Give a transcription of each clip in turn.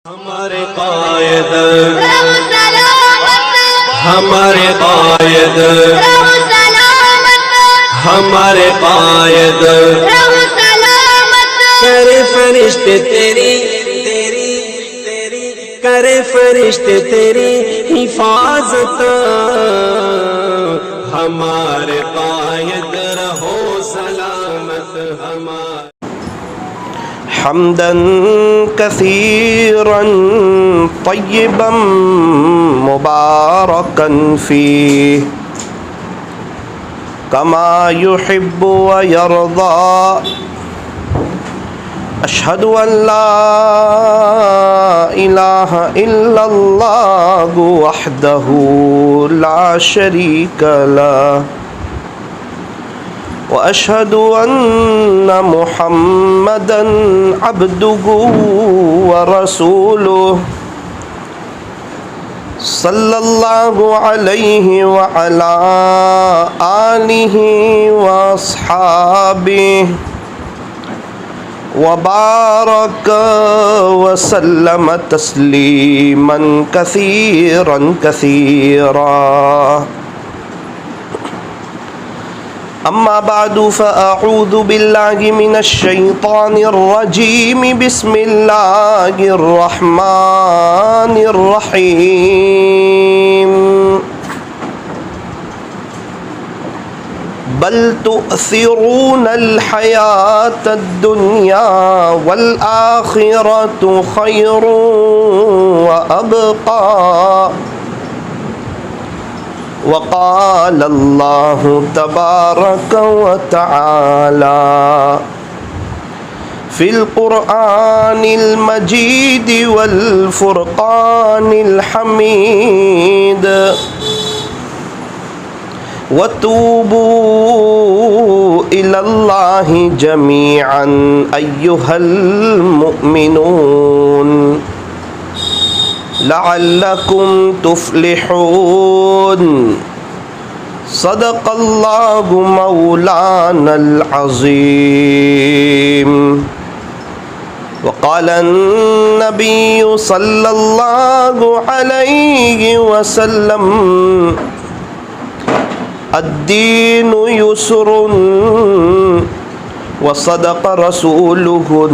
हमारे कायद हमारे कायद हमारे कायद करे फरिश्ते तेरी तेरी तेरी करे फरिश्ते तेरी हिफाजत हमारे कायद रहो सलामत हमारे हम्दन कसीरन तय्यबन मुबारकन फीह कमा युहिब्बु व यरदा अशहदु अन ला इलाहा इल्लल्लाहु वहदहु ला शरीका लह व अशहदु अन्न मुहम्मदन अब्दुहु व रसूलुहु सल्लल्लाहु अलैहि व अला आलिहि व अस्हाबिहि व बारक व सल्लम तस्लीमन कसीरन कसीरा। अम्मा बादु फ़अऊज़ु बिल्लाहि मिनश शैतानिर रजीम बिस्मिल्लाहिर रहमानिर रहीम। बल तुअसिरूनल हयातद दुनिया वल आखिरतु खैरुन व अबक़ा। वक़ाल अल्लाहु तबारक व तआला फ़िल क़ुरआनिल मजीद वल फ़ुरक़ानिल हमीद वतूबू इलल्लाहि जमीअन अय्युहल मुअमिनून लअल्लकुम तुफ़्लिहून। सदक़ल्लाहु मौलानल अज़ीम। वक़ाल अन्नबिय्यु सल्लल्लाहु अलैहि वसल्लम अद्दीनु युस्रुन व सदक़ रसूलुहुन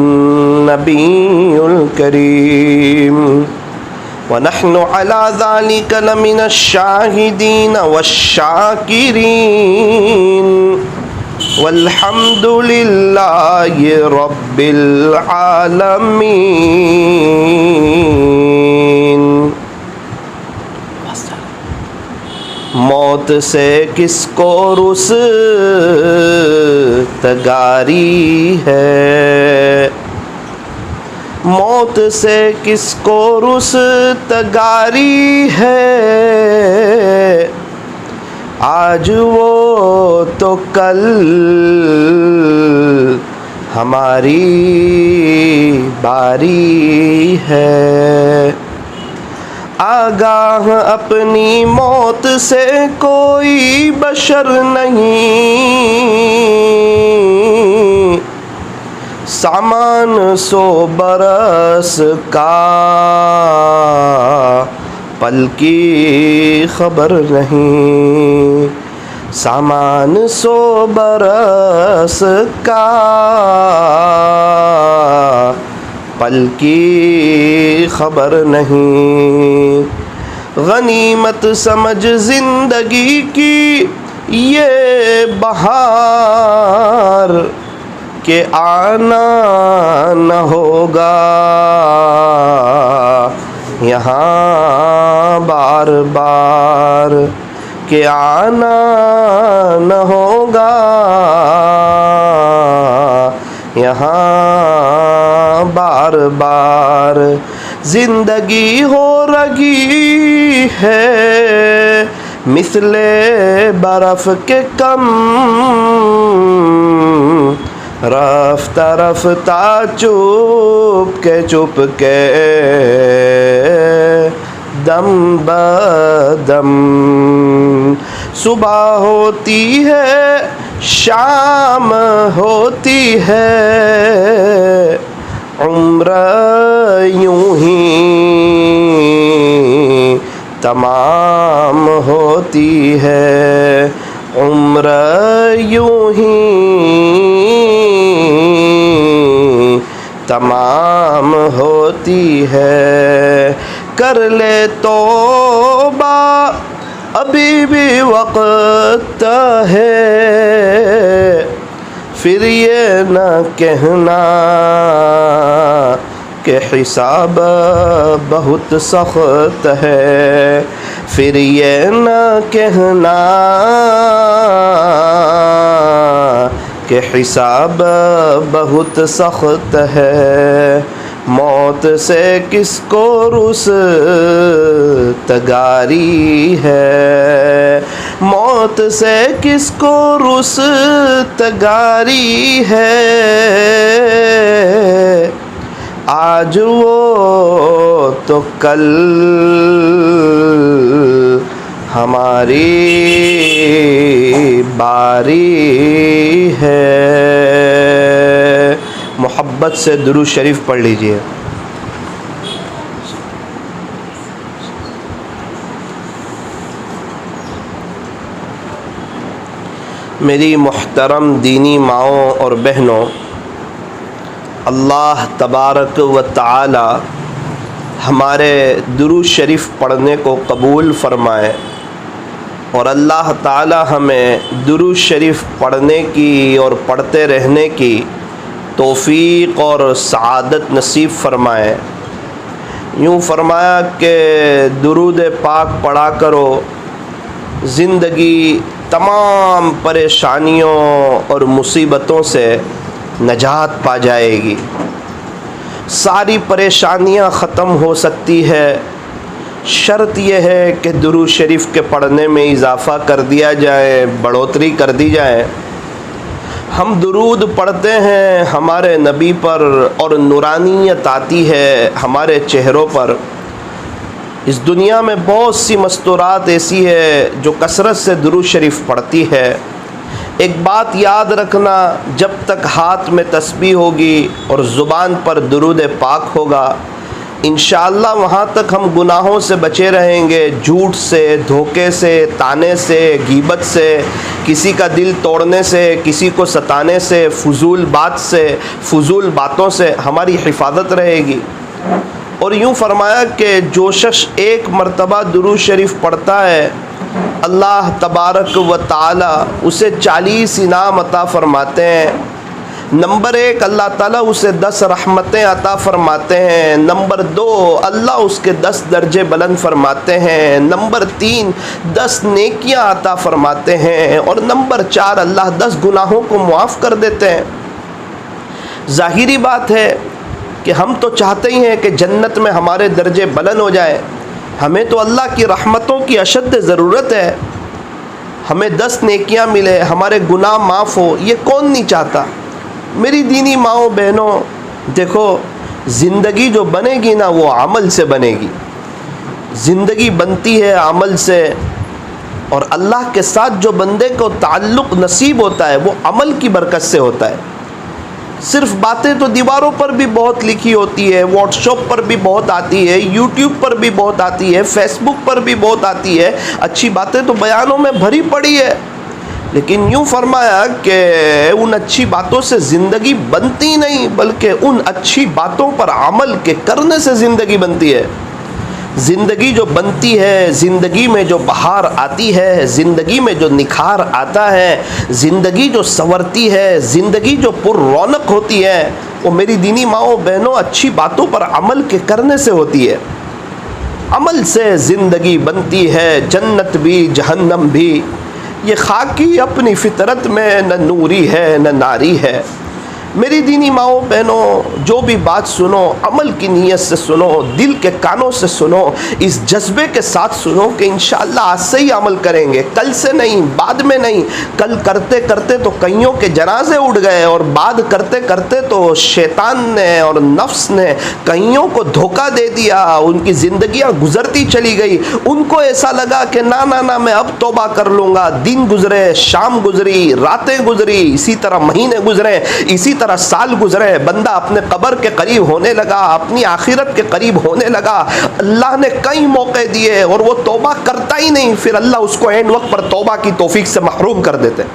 नबियुल करीम व नहनु अला ज़ालिका लमिनश शाहिदीन वश्शाकिरीन वल्हम्दुलिल्लाहि रब्बिल आलमीन। मौत से किसको रुस्तगारी है, मौत से किसको रुस्तगारी है। आज वो तो कल हमारी बारी है। आगाह अपनी मौत से कोई बशर नहीं, सामान 100 बरस का पल की खबर नहीं, सामान 100 बरस का पल की खबर नहीं। गनीमत समझ जिंदगी की ये बहार के आना न होगा यहाँ बार बार, के आना न होगा यहाँ बार बार। जिंदगी हो रही है मिसले बर्फ के कम, रफ्ता रफ्ता चुप के दम बदम। सुबह होती है शाम होती है, उम्र यूं ही तमाम होती है, उम्र यूं ही तमाम होती है। कर ले तौबा अभी भी वक्त है, फिर ये न कहना कि हिसाब बहुत सख्त है, फिर ये न कहना कि हिसाब बहुत सख्त है। मौत से किसको रुस्तगारी है, मौत से किसको रुस्तगारी है। आज वो तो कल हमारी बारी है। मोहब्बत से दुरूद शरीफ पढ़ लीजिए। मेरी मुहतरम दीनी माओं और बहनों, अल्लाह तबारक व तआला हमारे दुरूद शरीफ पढ़ने को कबूल फ़रमाए और अल्लाह ताला हमें दुरूद शरीफ पढ़ने की और पढ़ते रहने की तौफ़ीक़ और सआदत नसीब फ़रमाए। यूँ फ़रमाया कि दुरूद पाक पढ़ा करो, ज़िंदगी तमाम परेशानियों और मुसीबतों से नजात पा जाएगी। सारी परेशानियां ख़त्म हो सकती है, शर्त यह है कि दुरूद शरीफ के पढ़ने में इजाफ़ा कर दिया जाए, बढ़ोतरी कर दी जाए। हम दुरूद पढ़ते हैं हमारे नबी पर और नूरानियत आती है हमारे चेहरों पर। इस दुनिया में बहुत सी मस्तूरात ऐसी है जो कसरत से दुरूद शरीफ पढ़ती है। एक बात याद रखना, जब तक हाथ में तस्बीह होगी और ज़ुबान पर दुरूद पाक होगा, इंशाअल्लाह वहाँ तक हम गुनाहों से बचे रहेंगे। झूठ से, धोखे से, ताने से, गीबत से, किसी का दिल तोड़ने से, किसी को सताने से, फजूल बात से, फजूल बातों से हमारी हिफाजत रहेगी। और यूँ फरमाया कि जो शख्स एक मरतबा दुरूद शरीफ पढ़ता है, अल्लाह तबारक व ताला उसे 40 इनाम अता फ़रमाते हैं। नंबर 1, अल्लाह ताला उसे 10 रहमतें अता फ़रमाते हैं। नंबर 2, अल्लाह उसके 10 दर्जे बुलंद फरमाते हैं। नंबर 3, 10 नेकियां अता फ़रमाते हैं। और नंबर 4, अल्लाह 10 गुनाहों को मुआफ़ कर देते हैं। ज़ाहिरी बात है कि हम तो चाहते ही हैं कि जन्नत में हमारे दर्जे बुलंद हो जाए। हमें तो अल्लाह की रहमतों की अशद ज़रूरत है। हमें 10 नेकियां मिले, हमारे गुनाह माफ़ हो, ये कौन नहीं चाहता। मेरी दीनी माओ बहनों, देखो ज़िंदगी जो बनेगी ना वो अमल से बनेगी। ज़िंदगी बनती है अमल से, और अल्लाह के साथ जो बंदे को ताल्लुक़ नसीब होता है वो अमल की बरकत से होता है। सिर्फ बातें तो दीवारों पर भी बहुत लिखी होती है, व्हाट्सएप पर भी बहुत आती है, यूट्यूब पर भी बहुत आती है, फेसबुक पर भी बहुत आती है। अच्छी बातें तो बयानों में भरी पड़ी है, लेकिन यूँ फरमाया कि उन अच्छी बातों से ज़िंदगी बनती नहीं, बल्कि उन अच्छी बातों पर अमल के करने से ज़िंदगी बनती है। ज़िंदगी जो बनती है, ज़िंदगी में जो बहार आती है, ज़िंदगी में जो निखार आता है, ज़िंदगी जो संवरती है, ज़िंदगी जो पुररौनक होती है, वो मेरी दीनी माओ बहनों अच्छी बातों पर अमल के करने से होती है। अमल से ज़िंदगी बनती है, जन्नत भी जहन्नम भी। ये खाकी अपनी फितरत में न नूरी है न नारी है। मेरी दीनी माओ बहनों, जो भी बात सुनो अमल की नीयत से सुनो, दिल के कानों से सुनो, इस जज्बे के साथ सुनो कि इंशाअल्लाह आज से ही अमल करेंगे, कल से नहीं, बाद में नहीं। कल करते करते तो कईयों के जनाजे उड़ गए, और बाद करते करते तो शैतान ने और नफ्स ने कईयों को धोखा दे दिया, उनकी ज़िंदगियाँ गुजरती चली गई। उनको ऐसा लगा कि ना ना ना मैं अब तौबा कर लूँगा। दिन गुजरे, शाम गुजरी, रातें गुजरी, इसी तरह महीने गुजरे, इसी तरह साल गुजरे, बंदा अपने कब्र के करीब होने लगा, अपनी आखिरत के करीब होने लगा। अल्लाह ने कई मौके दिए और वो तौबा करता ही नहीं, फिर अल्लाह उसको एंड वक्त पर तौबा की तौफीक से महरूम कर देते।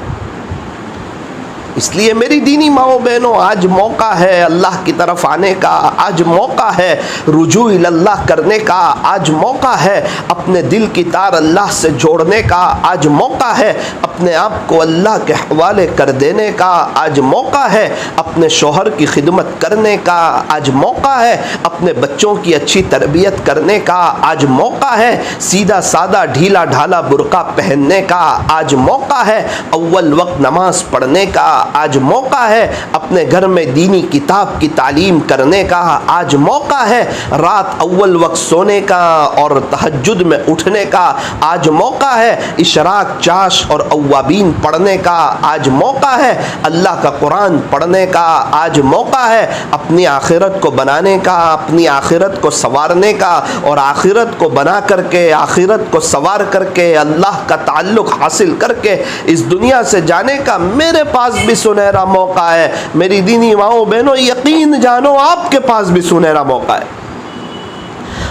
इसलिए मेरी दीनी माओ बहनों, आज मौका है अल्लाह की तरफ आने का, आज मौका है रुजू इल्लाह करने का, आज मौका है अपने दिल की तार अल्लाह से जोड़ने का, आज मौका है अपने आप को अल्लाह के हवाले कर देने का, आज मौका है अपने शोहर की खिदमत करने का, आज मौका है अपने बच्चों की अच्छी तरबियत करने का, आज मौका है सीधा सादा ढीला ढाला बुर्का पहनने का, आज मौका है अव्वल वक्त नमाज पढ़ने का, आज मौका है अपने घर में दीनी किताब की तालीम करने का, आज मौका है रात अव्वल वक्त सोने का और तहज्जुद में उठने का, आज मौका है इशराक चाश और अव्वाबीन पढ़ने का, आज मौका है अल्लाह का कुरान पढ़ने का, आज मौका है अपनी आखिरत को बनाने का, अपनी आखिरत को संवारने का और आखिरत को बना करके, आखिरत को संवार करके, अल्लाह का ताल्लुक हासिल करके इस दुनिया से जाने का मेरे पास भी सुनहरा मौका है। मेरी दीनी माओ बहनों, यकीन जानो आपके पास भी सुनहरा मौका है।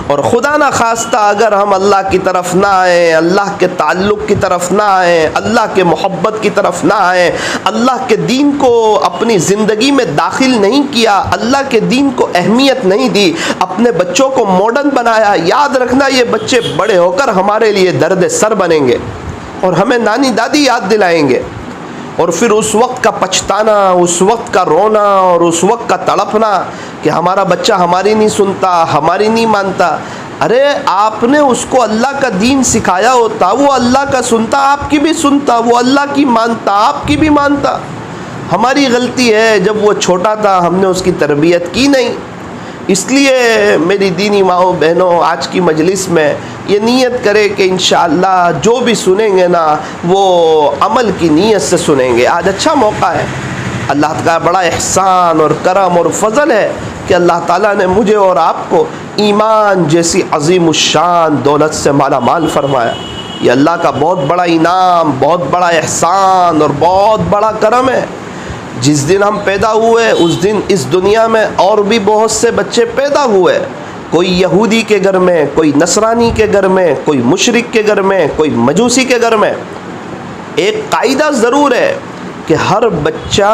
और खुदा ना खास्ता अगर हम अल्लाह की तरफ ना आए, अल्लाह के ताल्लुक़ की तरफ ना आए, अल्लाह के मोहब्बत की तरफ ना आए, अल्लाह के दीन को अपनी ज़िंदगी में दाखिल नहीं किया, अल्लाह के दीन को अहमियत नहीं दी, अपने बच्चों को मॉडर्न बनाया, याद रखना ये बच्चे बड़े होकर हमारे लिए दर्द सर बनेंगे और हमें नानी दादी याद दिलाएंगे और फिर उस वक्त का पछताना, उस वक्त का रोना और उस वक्त का तड़पना कि हमारा बच्चा हमारी नहीं सुनता, हमारी नहीं मानता। अरे आपने उसको अल्लाह का दीन सिखाया होता, वो अल्लाह का सुनता, आपकी भी सुनता, वो अल्लाह की मानता, आपकी भी मानता। हमारी गलती है जब वो छोटा था हमने उसकी तरबियत की नहीं। इसलिए मेरी दीनी माओ बहनों, आज की मजलिस में ये नीयत करे कि इंशाअल्लाह जो भी सुनेंगे ना वो अमल की नीयत से सुनेंगे। आज अच्छा मौका है, अल्लाह का बड़ा एहसान और करम और फजल है कि अल्लाह ताला ने मुझे और आपको ईमान जैसी अजीमुशान दौलत से माला माल फरमाया। ये अल्लाह का बहुत बड़ा इनाम, बहुत बड़ा एहसान और बहुत बड़ा करम है। जिस दिन हम पैदा हुए उस दिन इस दुनिया में और भी बहुत से बच्चे पैदा हुए, कोई यहूदी के घर में, कोई नसरानी के घर में, कोई मुशरिक के घर में, कोई मजूसी के घर में। एक कायदा ज़रूर है कि हर बच्चा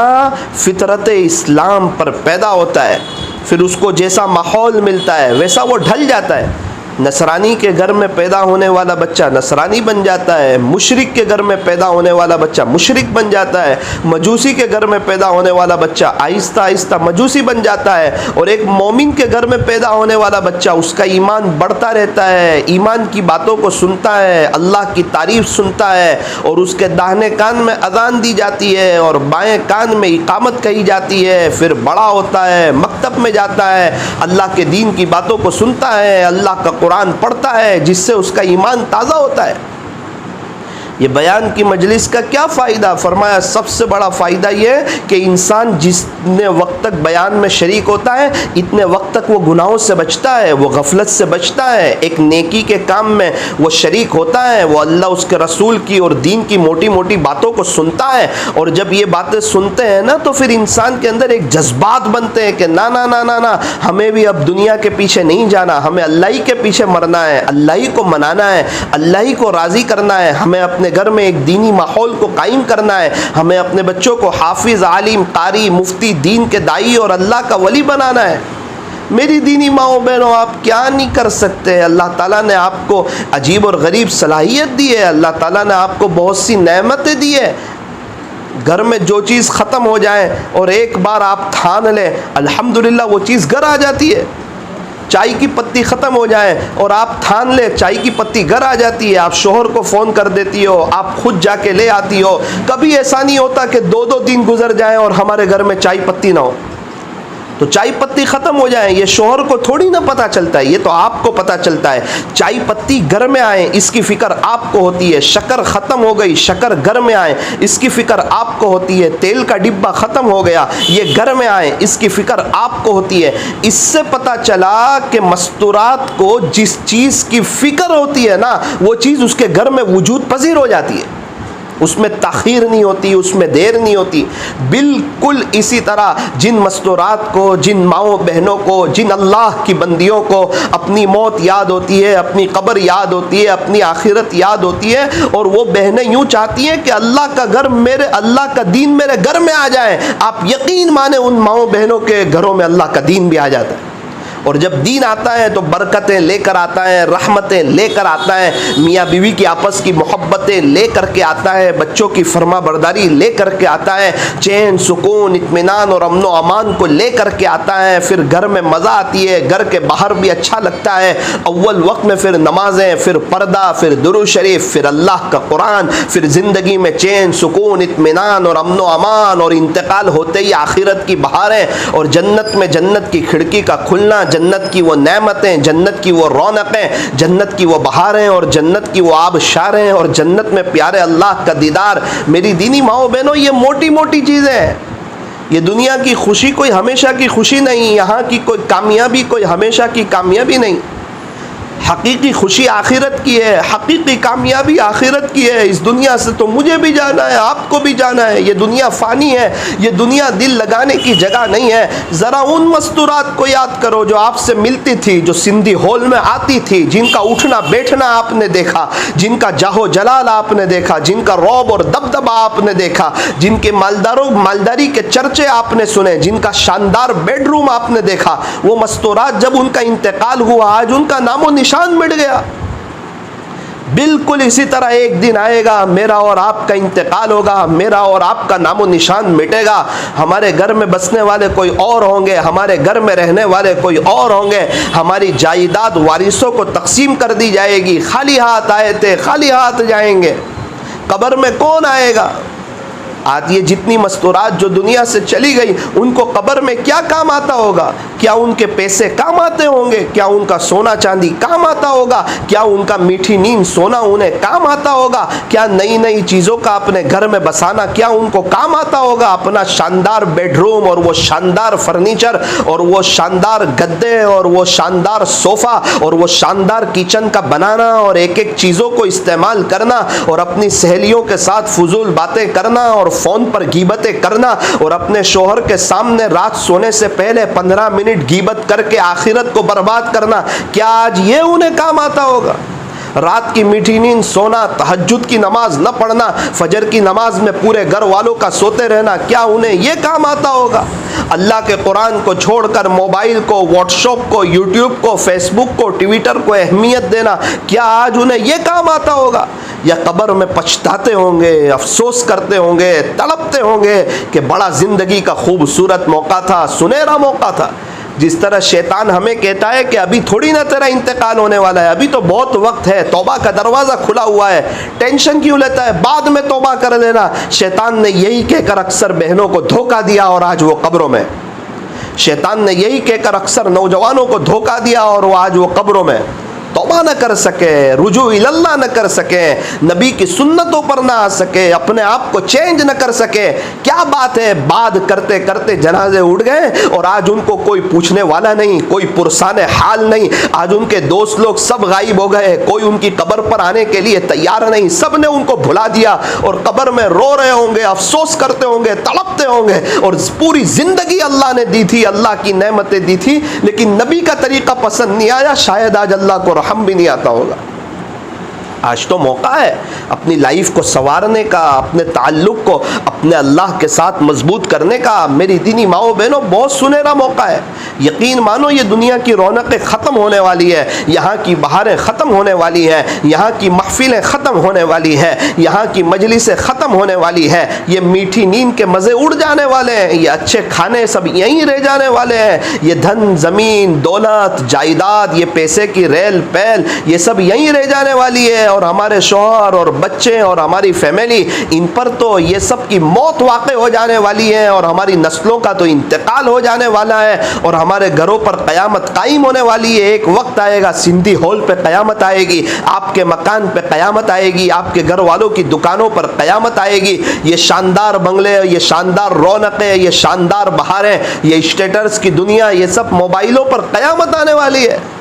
फितरत इस्लाम पर पैदा होता है, फिर उसको जैसा माहौल मिलता है वैसा वो ढल जाता है। नसरानी के घर में पैदा होने वाला बच्चा नसरानी बन जाता है, मुशरिक के घर में पैदा होने वाला बच्चा मुशरिक बन जाता है, मजूसी के घर में पैदा होने वाला बच्चा आहिस्ता आहिस्ता मजूसी बन जाता है, और एक मोमिन के घर में पैदा होने वाला बच्चा उसका ईमान बढ़ता रहता है, ईमान की बातों को सुनता है, अल्लाह की तारीफ सुनता है, और उसके दाहिने कान में अजान दी जाती है और बाएँ कान में इकामत कही जाती है। फिर बड़ा होता है, मकतब में जाता है, अल्लाह के दीन की बातों को सुनता है, अल्लाह का कुरान पढ़ता है, जिससे उसका ईमान ताज़ा होता है। ये बयान की मजलिस का क्या फ़ायदा? फरमाया सबसे बड़ा फ़ायदा ये कि इंसान जितने वक्त तक बयान में शरीक होता है इतने वक्त तक वो गुनाहों से बचता है, वो गफलत से बचता है, एक नेकी के काम में वो शरीक होता है, वो अल्लाह उसके रसूल की और दीन की मोटी मोटी बातों को सुनता है। और जब ये बातें सुनते हैं ना तो फिर इंसान के अंदर एक जज्बात बनते हैं कि ना ना ना ना ना, हमें भी अब दुनिया के पीछे नहीं जाना, हमें अल्लाह ही के पीछे मरना है, अल्लाह ही को मनाना है, अल्लाह ही को राज़ी करना है, हमें अपने घर में एक दीनी माहौल को कायम करना है, हमें अपने बच्चों को हाफिज, आलिम, कारी, मुफ्ती, दीन के दाई और अल्लाह का वली बनाना है। मेरी दीनी माओ बहनों, आप क्या नहीं कर सकते? अल्लाह ताला ने आपको अजीब और गरीब सलाहियत दी है, अल्लाह ताला ने आपको बहुत सी नेमतें दी है। घर में जो चीज़ ख़त्म हो जाए और एक बार आप ठान लें अल्हम्दुलिल्लाह वो चीज़ घर आ जाती है। चाय की पत्ती ख़त्म हो जाए और आप ठान ले चाय की पत्ती घर आ जाती है। आप शोहर को फ़ोन कर देती हो, आप खुद जाके ले आती हो। कभी ऐसा नहीं होता कि 2-2 दिन गुजर जाएं और हमारे घर में चाय पत्ती ना हो, तो चाय पत्ती ख़त्म हो जाए ये शोहर को थोड़ी ना पता चलता है, ये तो आपको पता चलता है। चाय पत्ती घर में आए इसकी फ़िक्र आपको होती है। शक्कर ख़त्म हो गई, शक्कर घर में आए इसकी फ़िक्र आपको होती है। तेल का डिब्बा ख़त्म हो गया, ये घर में आए इसकी फ़िक्र आपको होती है। इससे पता चला कि मस्तूरात को जिस चीज़ की फ़िक्र होती है ना वो चीज़ उसके घर में वजूद पजीर हो जाती है। उसमें ताख़ीर नहीं होती, उसमें देर नहीं होती। बिल्कुल इसी तरह जिन मस्तूरात को, जिन माओ बहनों को, जिन अल्लाह की बंदियों को अपनी मौत याद होती है, अपनी कब्र याद होती है, अपनी आखिरत याद होती है, और वो बहनें यूँ चाहती हैं कि अल्लाह का घर मेरे, अल्लाह का दीन मेरे घर में आ जाए, आप यकीन माने उन माओ बहनों के घरों में अल्लाह का दीन भी आ जाता है। और जब दीन आता है तो बरकतें लेकर आता है, रहमतें लेकर आता है, मियाँ बीवी की आपस की मोहब्बतें लेकर के आता है, बच्चों की फरमा बरदारी लेकर के आता है, चैन सुकून इत्मीनान और अमन व अमान को लेकर के आता है। फिर घर में मज़ा आती है, घर के बाहर भी अच्छा लगता है। अव्वल वक्त में फिर नमाजें, फिर पर्दा, फिर दुरूद शरीफ, फिर अल्लाह का कुरान, फिर ज़िंदगी में चैन सुकून इत्मीनान और अमन व अमान, और इंतकाल होते ही आखिरत की बहारें और जन्नत में जन्नत की खिड़की का खुलना, जन्नत की वो नेमतें, जन्नत की वो रौनकें, जन्नत की वो बहारें और जन्नत की वो आबशारें और जन्नत में प्यारे अल्लाह का दीदार। मेरी दीनी माओ बहनों, ये मोटी मोटी चीज़ें हैं। ये दुनिया की खुशी कोई हमेशा की खुशी नहीं, यहाँ की कोई कामयाबी कोई हमेशा की कामयाबी नहीं। हकीकी खुशी आखिरत की है, हकीकी कामयाबी आखिरत की है। इस दुनिया से तो मुझे भी जाना है, आपको भी जाना है। ये दुनिया फ़ानी है, ये दुनिया दिल लगाने की जगह नहीं है। ज़रा उन मस्तूरात को याद करो जो आपसे मिलती थी, जो सिंधी हॉल में आती थी, जिनका उठना बैठना आपने देखा, जिनका जाहो जलाल आपने देखा, जिनका रौब और दबदबा आपने देखा, जिनके मालदारी के चर्चे आपने सुने, जिनका शानदार बेडरूम आपने देखा। वो मस्तूरात जब उनका इंतकाल हुआ, आज उनका नामो निशान मिट गया। बिल्कुल इसी तरह एक दिन आएगा, मेरा और आपका इंतकाल होगा, मेरा और आपका नामो निशान मिटेगा। हमारे घर में बसने वाले कोई और होंगे, हमारे घर में रहने वाले कोई और होंगे। हमारी जायदाद वारिसों को तकसीम कर दी जाएगी। खाली हाथ आए थे, खाली हाथ जाएंगे। कब्र में कौन आएगा? आज ये जितनी मस्तूरात जो दुनिया से चली गई, उनको कब्र में क्या काम आता होगा? क्या उनके पैसे काम आते होंगे? क्या उनका सोना चांदी काम आता होगा? क्या उनका मीठी नींद सोना उन्हें काम आता होगा? क्या नई नई चीज़ों का अपने घर में बसाना क्या उनको काम आता होगा? अपना शानदार बेडरूम और वो शानदार फर्नीचर और वो शानदार गद्दे और वो शानदार सोफ़ा और वो शानदार किचन का बनाना और एक एक चीज़ों को इस्तेमाल करना और अपनी सहेलियों के साथ फजूल बातें करना और फ़ोन पर गीबतें करना और अपने शोहर के सामने रात सोने से पहले 15 मिनट गीबत करके आखिरत को बर्बाद करना, क्या आज ये उन्हें काम आता होगा? रात की मीठी नींद सोना, तहज्जुद की नमाज न पढ़ना, फजर की नमाज में पूरे घर वालों का सोते रहना, क्या उन्हें ये काम आता होगा? अल्लाह के कुरान को छोड़कर मोबाइल को, व्हाट्सएप को, यूट्यूब को, फेसबुक को, ट्विटर को अहमियत देना, क्या आज उन्हें ये काम आता होगा? या कब्र में पछताते होंगे, अफसोस करते होंगे, तड़पते होंगे कि बड़ा ज़िंदगी का खूबसूरत मौका था, सुनहरा मौका था। जिस तरह शैतान हमें कहता है कि अभी थोड़ी ना तेरा इंतकाल होने वाला है, अभी तो बहुत वक्त है, तौबा का दरवाज़ा खुला हुआ है, टेंशन क्यों लेता है, बाद में तौबा कर लेना। शैतान ने यही कहकर अक्सर बहनों को धोखा दिया और आज वो कब्रों में। शैतान ने यही कहकर अक्सर नौजवानों को धोखा दिया और वो आज वो कब्रों में तौबा न कर सके, रुजू इल्लाह न कर सके, नबी की सुन्नतों पर ना आ सके, अपने आप को चेंज न कर सके। क्या बात है, बाद करते करते जनाजे उठ गए और आज उनको कोई पूछने वाला नहीं, कोई पुरसाने हाल नहीं। आज उनके दोस्त लोग सब गायब हो गए, कोई उनकी कब्र पर आने के लिए तैयार नहीं, सब ने उनको भुला दिया और कब्र में रो रहे होंगे, अफसोस करते होंगे, तड़पते होंगे। और पूरी जिंदगी अल्लाह ने दी थी, अल्लाह की नेमतें दी थी, लेकिन नबी का तरीका पसंद नहीं आया। शायद आज अल्लाह को हम भी नहीं आता होगा। आज तो मौका है अपनी लाइफ को संवारने का, अपने ताल्लुक़ को अपने अल्लाह के साथ मजबूत करने का। मेरी दीनी माओ बहनों, बहुत सुनहरा मौका है। यकीन मानो ये दुनिया की रौनकें ख़त्म होने वाली है, यहाँ की बहारें ख़त्म होने वाली है, यहाँ की महफिलें ख़त्म होने वाली है, यहाँ की मजलिसें ख़त्म होने वाली है। ये मीठी नींद के मज़े उड़ जाने वाले हैं, ये अच्छे खाने सब यहीं रह जाने वाले हैं, ये धन ज़मीन दौलत जायदाद, ये पैसे की रेल पैल, ये सब यहीं रह जाने वाली है। और हमारे शौहर और बच्चे और हमारी फैमिली, इन पर तो ये सब की मौत वाक़ई हो जाने वाली है और हमारी नस्लों का तो इंतकाल हो जाने वाला है और हमारे घरों पर क़यामत कायम होने वाली है। एक वक्त आएगा, सिंधी हॉल पे क़यामत आएगी, आपके मकान पे क़यामत आएगी, आपके घर वालों की दुकानों पर क़यामत आएगी। ये शानदार बंगले, ये शानदार रौनकें, ये शानदार बहारें, ये स्टेटस की दुनिया, ये सब मोबाइलों पर क़यामत आने वाली है।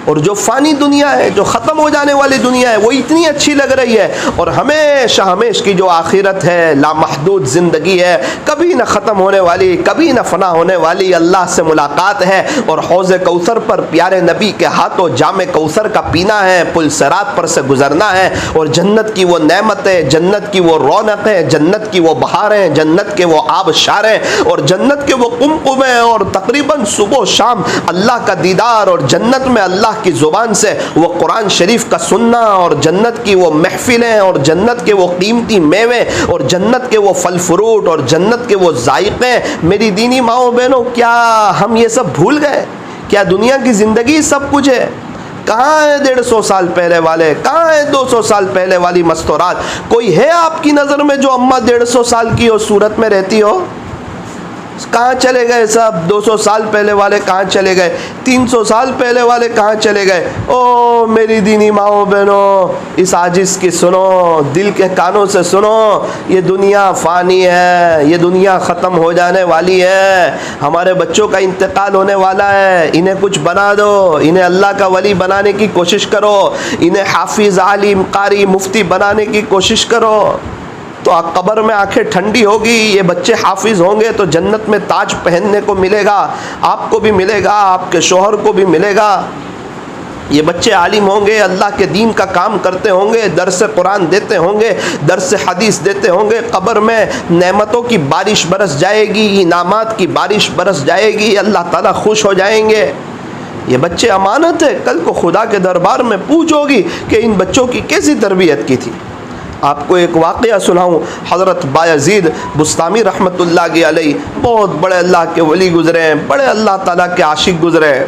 और जो फ़ानी दुनिया है, जो ख़त्म हो जाने वाली दुनिया है, वो इतनी अच्छी लग रही है। और हमेशा हमेश की जो आखिरत है, लामहदूद ज़िंदगी है, कभी ना ख़त्म होने वाली, कभी ना फ़ना होने वाली, अल्लाह से मुलाकात है और हौज़ कौसर पर प्यारे नबी के हाथों जामे कौसर का पीना है, पुल सिरात पर से गुज़रना है। और जन्नत की वो नेमतें, जन्नत की वो रौनक़ें, जन्नत की वो बहारें, जन्नत के वो आबशारें और जन्नत के वो कुमकुमें और तकरीबन सुबह शाम अल्लाह का दीदार और जन्नत में अल्लाह की ज़ुबान से वो कुरान शरीफ का सुनना और जन्नत की वो महफिलें और जन्नत के वो कीमती मेवे और जन्नत के वो फल फ्रूट और जन्नत के वो जायक़े। मेरी दीनी माओ बहनों, क्या हम ये सब भूल गए? क्या दुनिया की ज़िंदगी सब कुछ है? कहाँ है 150 साल पहले वाले? कहाँ है 200 साल पहले वाली मस्तूरात? कोई है आपकी नज़र में जो अम्मा 150 साल की हो, सूरत में रहती हो? कहाँ चले गए सब? 200 साल पहले वाले कहाँ चले गए? 300 साल पहले वाले कहाँ चले गए? ओ मेरी दीनी माओ बहनों, इस आजिज़ की सुनो, दिल के कानों से सुनो। ये दुनिया फ़ानी है, ये दुनिया ख़त्म हो जाने वाली है। हमारे बच्चों का इंतकाल होने वाला है। इन्हें कुछ बना दो, इन्हें अल्लाह का वली बनाने की कोशिश करो, इन्हें हाफिज़, आलिम, कारी, मुफ्ती बनाने की कोशिश करो, तो कब्र में आंखें ठंडी होगी। ये बच्चे हाफिज़ होंगे तो जन्नत में ताज पहनने को मिलेगा, आपको भी मिलेगा, आपके शोहर को भी मिलेगा। ये बच्चे आलिम होंगे, अल्लाह के दीन का काम करते होंगे, दर्स कुरान देते होंगे, दर्स हदीस देते होंगे। कब्र में नेमतों की बारिश बरस जाएगी, इनामात की बारिश बरस जाएगी, अल्लाह ताला खुश हो जाएंगे। ये बच्चे अमानत है, कल को खुदा के दरबार में पूछोगी कि इन बच्चों की कैसी तरबियत की थी। आपको एक वाक़या सुनाऊँ। हज़रत बायज़ीद बुस्तामी रहमतुल्लाह अलैहि बहुत बड़े अल्लाह के वली गुज़रे हैं, बड़े अल्लाह ताला के आशिक गुज़रे हैं,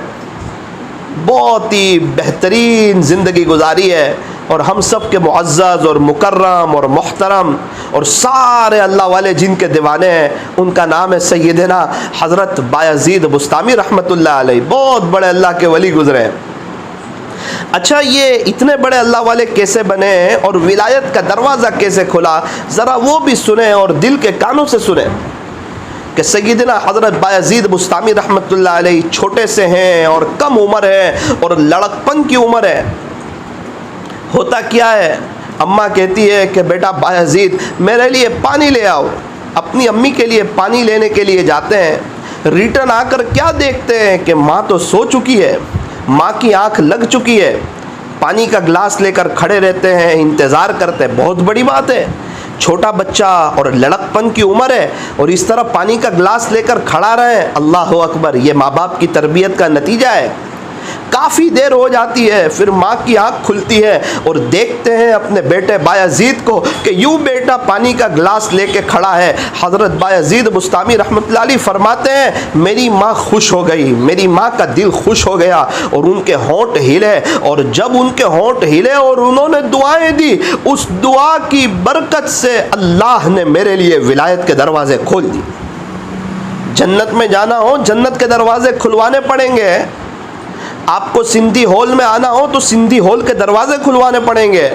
बहुत ही बेहतरीन ज़िंदगी गुजारी है। और हम सब के मुअज़्ज़ज़ और मुकर्रम और मोहतरम और सारे अल्लाह वाले जिनके दीवाने हैं, उनका नाम है सैयदना हज़रत बायज़ीद बुस्तामी रहमतुल्लाह अलैहि। बहुत बड़े अल्लाह के वली गुज़रे हैं। अच्छा, ये इतने बड़े अल्लाह वाले कैसे बने और विलायत का दरवाज़ा कैसे खुला, ज़रा वो भी सुने और दिल के कानों से सुने कि सैयदना हज़रत बायज़ीद बुस्तामी रहमतुल्लाह अलैहि छोटे से हैं और कम उम्र है और लड़कपन की उम्र है। होता क्या है, अम्मा कहती है कि बेटा बायज़ीद मेरे लिए पानी ले आओ। अपनी अम्मी के लिए पानी लेने के लिए जाते हैं। रिटर्न आकर क्या देखते हैं कि माँ तो सो चुकी है, माँ की आंख लग चुकी है। पानी का गिलास लेकर खड़े रहते हैं, इंतज़ार करते हैं। बहुत बड़ी बात है, छोटा बच्चा और लड़कपन की उम्र है और इस तरह पानी का गिलास लेकर खड़ा रहे। अल्लाह अकबर, ये माँ बाप की तरबियत का नतीजा है। काफ़ी देर हो जाती है, फिर माँ की आँख खुलती है और देखते हैं अपने बेटे बायज़ीद को कि यूँ बेटा पानी का गिलास लेके खड़ा है। हज़रत बायज़ीद बुस्तामी रहमतुल्लाह अलैहि फरमाते हैं मेरी माँ खुश हो गई, मेरी माँ का दिल खुश हो गया और उनके होंठ हिले। और जब उनके होंठ हिले और उन्होंने दुआएं दी, उस दुआ की बरकत से अल्लाह ने मेरे लिए विलायत के दरवाज़े खोल दी। जन्नत में जाना हो, जन्नत के दरवाज़े खुलवाने पड़ेंगे। आपको सिंधी हॉल में आना हो तो सिंधी हॉल के दरवाजे खुलवाने पड़ेंगे।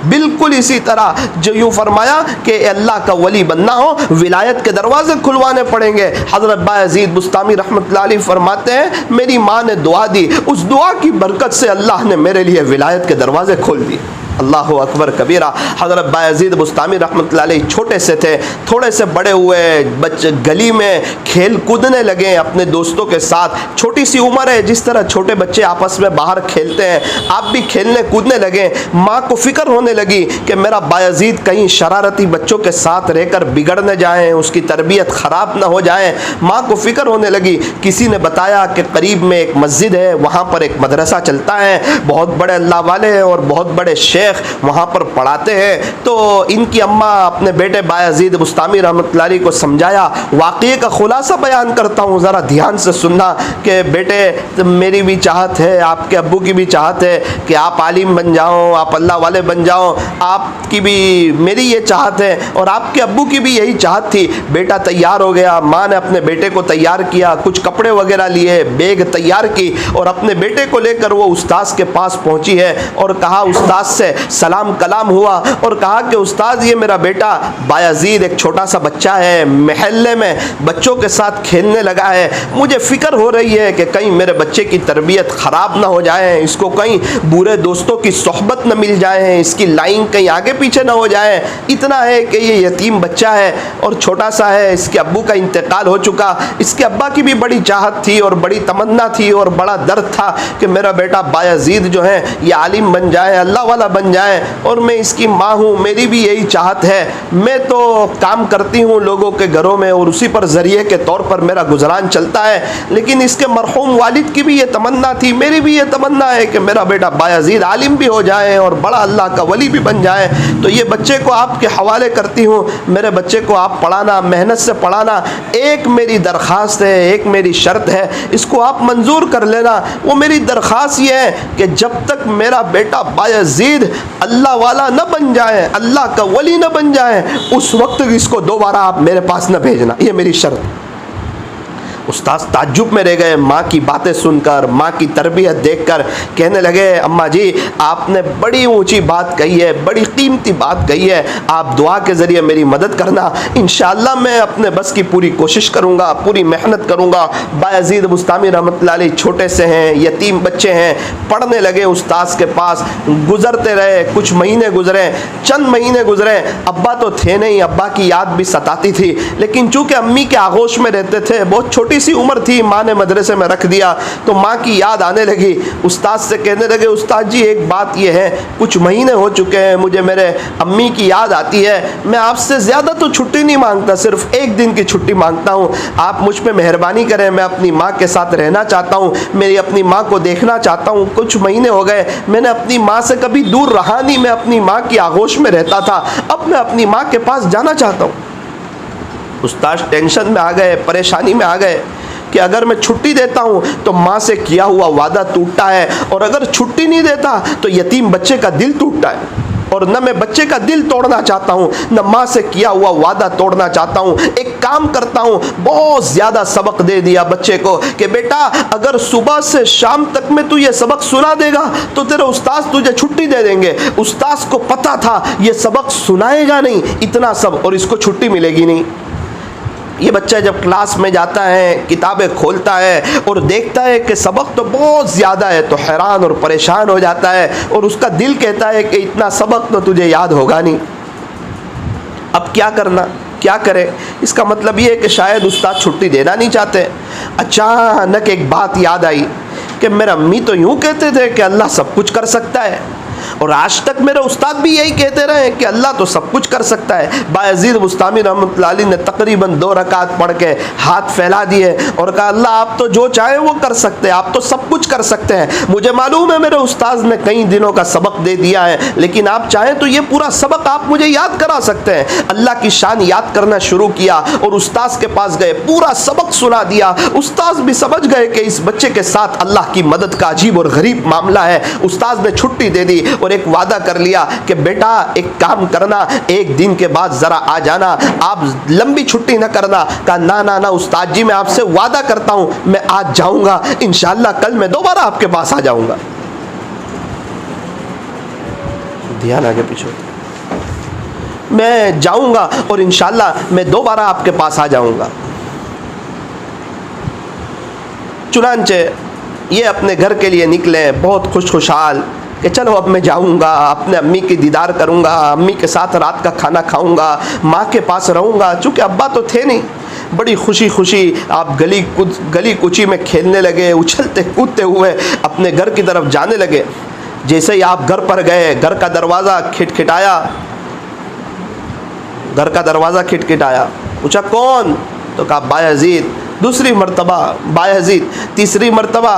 बिल्कुल इसी तरह जो यूँ फरमाया कि अल्लाह का वली बनना हो, विलायत के दरवाजे खुलवाने पड़ेंगे। हज़रत बायज़ीद बुस्तामी रहमतुल्लाह अलैहि फरमाते हैं मेरी माँ ने दुआ दी, उस दुआ की बरकत से अल्लाह ने मेरे लिए विलायत के दरवाजे खोल दिए। अल्लाह अकबर कबीरा। हज़रत बायज़ीद बुस्तामी रहमतुल्लाह अलैहि छोटे से थे, थोड़े से बड़े हुए, बच्चे गली में खेल कूदने लगे अपने दोस्तों के साथ। छोटी सी उम्र है, जिस तरह छोटे बच्चे आपस में बाहर खेलते हैं, आप भी खेलने कूदने लगे। माँ को फ़िक्र होने लगी कि मेरा बायज़ीद कहीं शरारती बच्चों के साथ रहकर बिगड़ न जाए, उसकी तरबियत ख़राब ना हो जाए। माँ को फ़िक्र होने लगी। किसी ने बताया कि करीब में एक मस्जिद है, वहाँ पर एक मदरसा चलता है, बहुत बड़े अल्लाह वाले और बहुत बड़े शेख वहाँ पर पढ़ाते हैं। तो इनकी अम्मा अपने बेटे बायज़ीद बुस्तामी रहमतुल्लाह अलैहि को समझाया। वाक़ये का खुलासा बयान करता हूँ, ज़रा ध्यान से सुनना कि बेटे मेरी भी चाहत है, आपके अब्बू की भी चाहत है कि आप आलिम बन जाओ, आप अल्लाह वाले बन जाओ। आपकी भी, मेरी ये चाहत है और आपके अब्बू की भी यही चाहत थी। बेटा तैयार हो गया, माँ ने अपने बेटे को तैयार किया, कुछ कपड़े वगैरह लिए, बैग तैयार की और अपने बेटे को लेकर वो उस्ताद के पास पहुँची है और कहा उस्ताद से सलाम कलाम हुआ और कहा कि उस्ताद ये मेरा बेटा बायजीद एक छोटा सा बच्चा है, महल्ले में बच्चों के साथ खेलने लगा है, मुझे फ़िक्र हो रही है कि कहीं मेरे बच्चे की तरबियत ख़राब ना हो जाए, इसको कहीं बुरे दोस्तों की सोहबत न मिल जाए, इसकी लाइन कहीं आगे पीछे ना हो जाए। इतना है कि ये यतीम बच्चा है और छोटा सा है, इसके अब्बू का इंतकाल हो चुका, इसके अब्बा की भी बड़ी चाहत थी और बड़ी तमन्ना थी और बड़ा दर्द था कि मेरा बेटा बायजीद जो है ये आलिम बन जाए, अल्लाह वाला बन जाए, और मैं इसकी माँ हूँ, मेरी भी यही चाहत है। मैं तो काम करती हूँ लोगों के घरों में और उसी पर ज़रिए के तौर पर मेरा गुजरान चलता है, लेकिन इसके मरहूम वालिद की भी ये तमन्ना थी, मेरी भी ये तमन्ना है कि मेरा बेटा बायजीद आलिम भी हो जाए और बड़ा अल्लाह का वली भी बन जाए। तो ये बच्चे को आपके हवाले करती हूँ, मेरे बच्चे को आप पढ़ाना, मेहनत से पढ़ाना। एक मेरी दरख्वास्त है, एक मेरी शर्त है, इसको आप मंजूर कर लेना। वो मेरी दरख्वास्त ये है कि जब तक मेरा बेटा बायजीद अल्लाह वाला न बन जाए, अल्लाह का वली न बन जाए, उस वक्त इसको दोबारा आप मेरे पास न भेजना, ये मेरी शर्त। उस्ताद ताज्जुब में रह गए माँ की बातें सुनकर, माँ की तरबियत देखकर। कहने लगे अम्मा जी आपने बड़ी ऊंची बात कही है, बड़ी कीमती बात कही है, आप दुआ के ज़रिए मेरी मदद करना, इंशाअल्लाह मैं अपने बस की पूरी कोशिश करूँगा, पूरी मेहनत करूँगा। बायजीद बुस्तामी रहमतुल्लाह अलैह छोटे से हैं, यतीम बच्चे हैं, पढ़ने लगे उस्ताद के पास, गुजरते रहे, कुछ महीने गुजरे, चंद महीने गुजरे, अब्बा तो थे नहीं, अब्बा की याद भी सताती थी, लेकिन चूँकि अम्मी के आगोश में रहते थे, बहुत छोटी सी उम्र थी, माँ ने मदरसे में रख दिया तो माँ की याद आने लगी। उस्ताद से कहने लगे उस्ताद जी एक बात ये है, कुछ महीने हो चुके हैं, मुझे मेरे अम्मी की याद आती है, मैं आपसे ज़्यादा तो छुट्टी नहीं मांगता, सिर्फ एक दिन की छुट्टी मांगता हूँ, आप मुझ पर मेहरबानी करें, मैं अपनी माँ के साथ रहना चाहता हूँ, मेरी अपनी माँ को देखना चाहता हूँ। कुछ महीने हो गए, मैंने अपनी माँ से कभी दूर रहा नहीं, मैं अपनी माँ की आगोश में रहता था, अब मैं अपनी माँ के पास जाना चाहता हूँ। उस्ताद टेंशन में आ गए, परेशानी में आ गए कि अगर मैं छुट्टी देता हूँ तो माँ से किया हुआ वादा टूटता है, और अगर छुट्टी नहीं देता तो यतीम बच्चे का दिल टूटता है, और न मैं बच्चे का दिल तोड़ना चाहता हूँ, न माँ से किया हुआ वादा तोड़ना चाहता हूँ। एक काम करता हूँ, बहुत ज़्यादा सबक दे दिया बच्चे को कि बेटा अगर सुबह से शाम तक में तू ये सबक सुना देगा तो तेरे उस्ताद तुझे छुट्टी दे देंगे। उस्ताद को पता था ये सबक सुनाएगा नहीं, इतना सब, और इसको छुट्टी मिलेगी नहीं। ये बच्चा जब क्लास में जाता है, किताबें खोलता है और देखता है कि सबक तो बहुत ज़्यादा है, तो हैरान और परेशान हो जाता है, और उसका दिल कहता है कि इतना सबक तो तुझे याद होगा नहीं, अब क्या करना, क्या करे। इसका मतलब ये है कि शायद उस्ताद छुट्टी देना नहीं चाहते। अचानक एक बात याद आई कि मेरे अम्मी तो यूँ कहते थे कि अल्लाह सब कुछ कर सकता है, और आज तक मेरे उस्ताद भी यही कहते रहे कि अल्लाह तो सब कुछ कर सकता है। बायजीद बुस्तामी रहमतुल्लाह अलैह ने तकरीबन 2 रकात पढ़ के हाथ फैला दिए और कहा अल्लाह आप तो जो चाहे वो कर सकते हैं, आप तो सब कुछ कर सकते हैं। मुझे मालूम है मेरे उस्ताद ने कई दिनों का सबक दे दिया है, लेकिन आप चाहें तो ये पूरा सबक आप मुझे याद करा सकते हैं। अल्लाह की शान याद करना शुरू किया और उस्ताद के पास गए, पूरा सबक सुना दिया। उस्ताद भी समझ गए कि इस बच्चे के साथ अल्लाह की मदद का अजीब और गरीब मामला है। उस्ताद ने छुट्टी दे दी और एक वादा कर लिया कि बेटा एक काम करना, एक दिन के बाद जरा आ जाना, आप लंबी छुट्टी ना करना। कहा ना ना ना उस्ताद जी मैं आपसे वादा करता हूं मैं आज जाऊंगा, इंशाअल्लाह कल मैं दोबारा आपके पास आ जाऊंगा। ध्यान आगे पीछे, मैं जाऊंगा और इंशाअल्लाह मैं दोबारा आपके पास आ जाऊंगा। चुनांचे ये अपने घर के लिए निकले बहुत खुशहाल कि चलो अब मैं जाऊंगा, अपने अम्मी की दीदार करूंगा, अम्मी के साथ रात का खाना खाऊंगा, माँ के पास रहूंगा। चूँकि अब्बा तो थे नहीं, बड़ी खुशी खुशी आप गली कुची में खेलने लगे, उछलते कूदते हुए अपने घर की तरफ जाने लगे। जैसे ही आप घर पर गए, घर का दरवाज़ा खिटखिटाया, घर का दरवाज़ा खिटखिटाया। पूछा कौन? तो कहा बायजीद। दूसरी मर्तबा बायजीद। तीसरी मर्तबा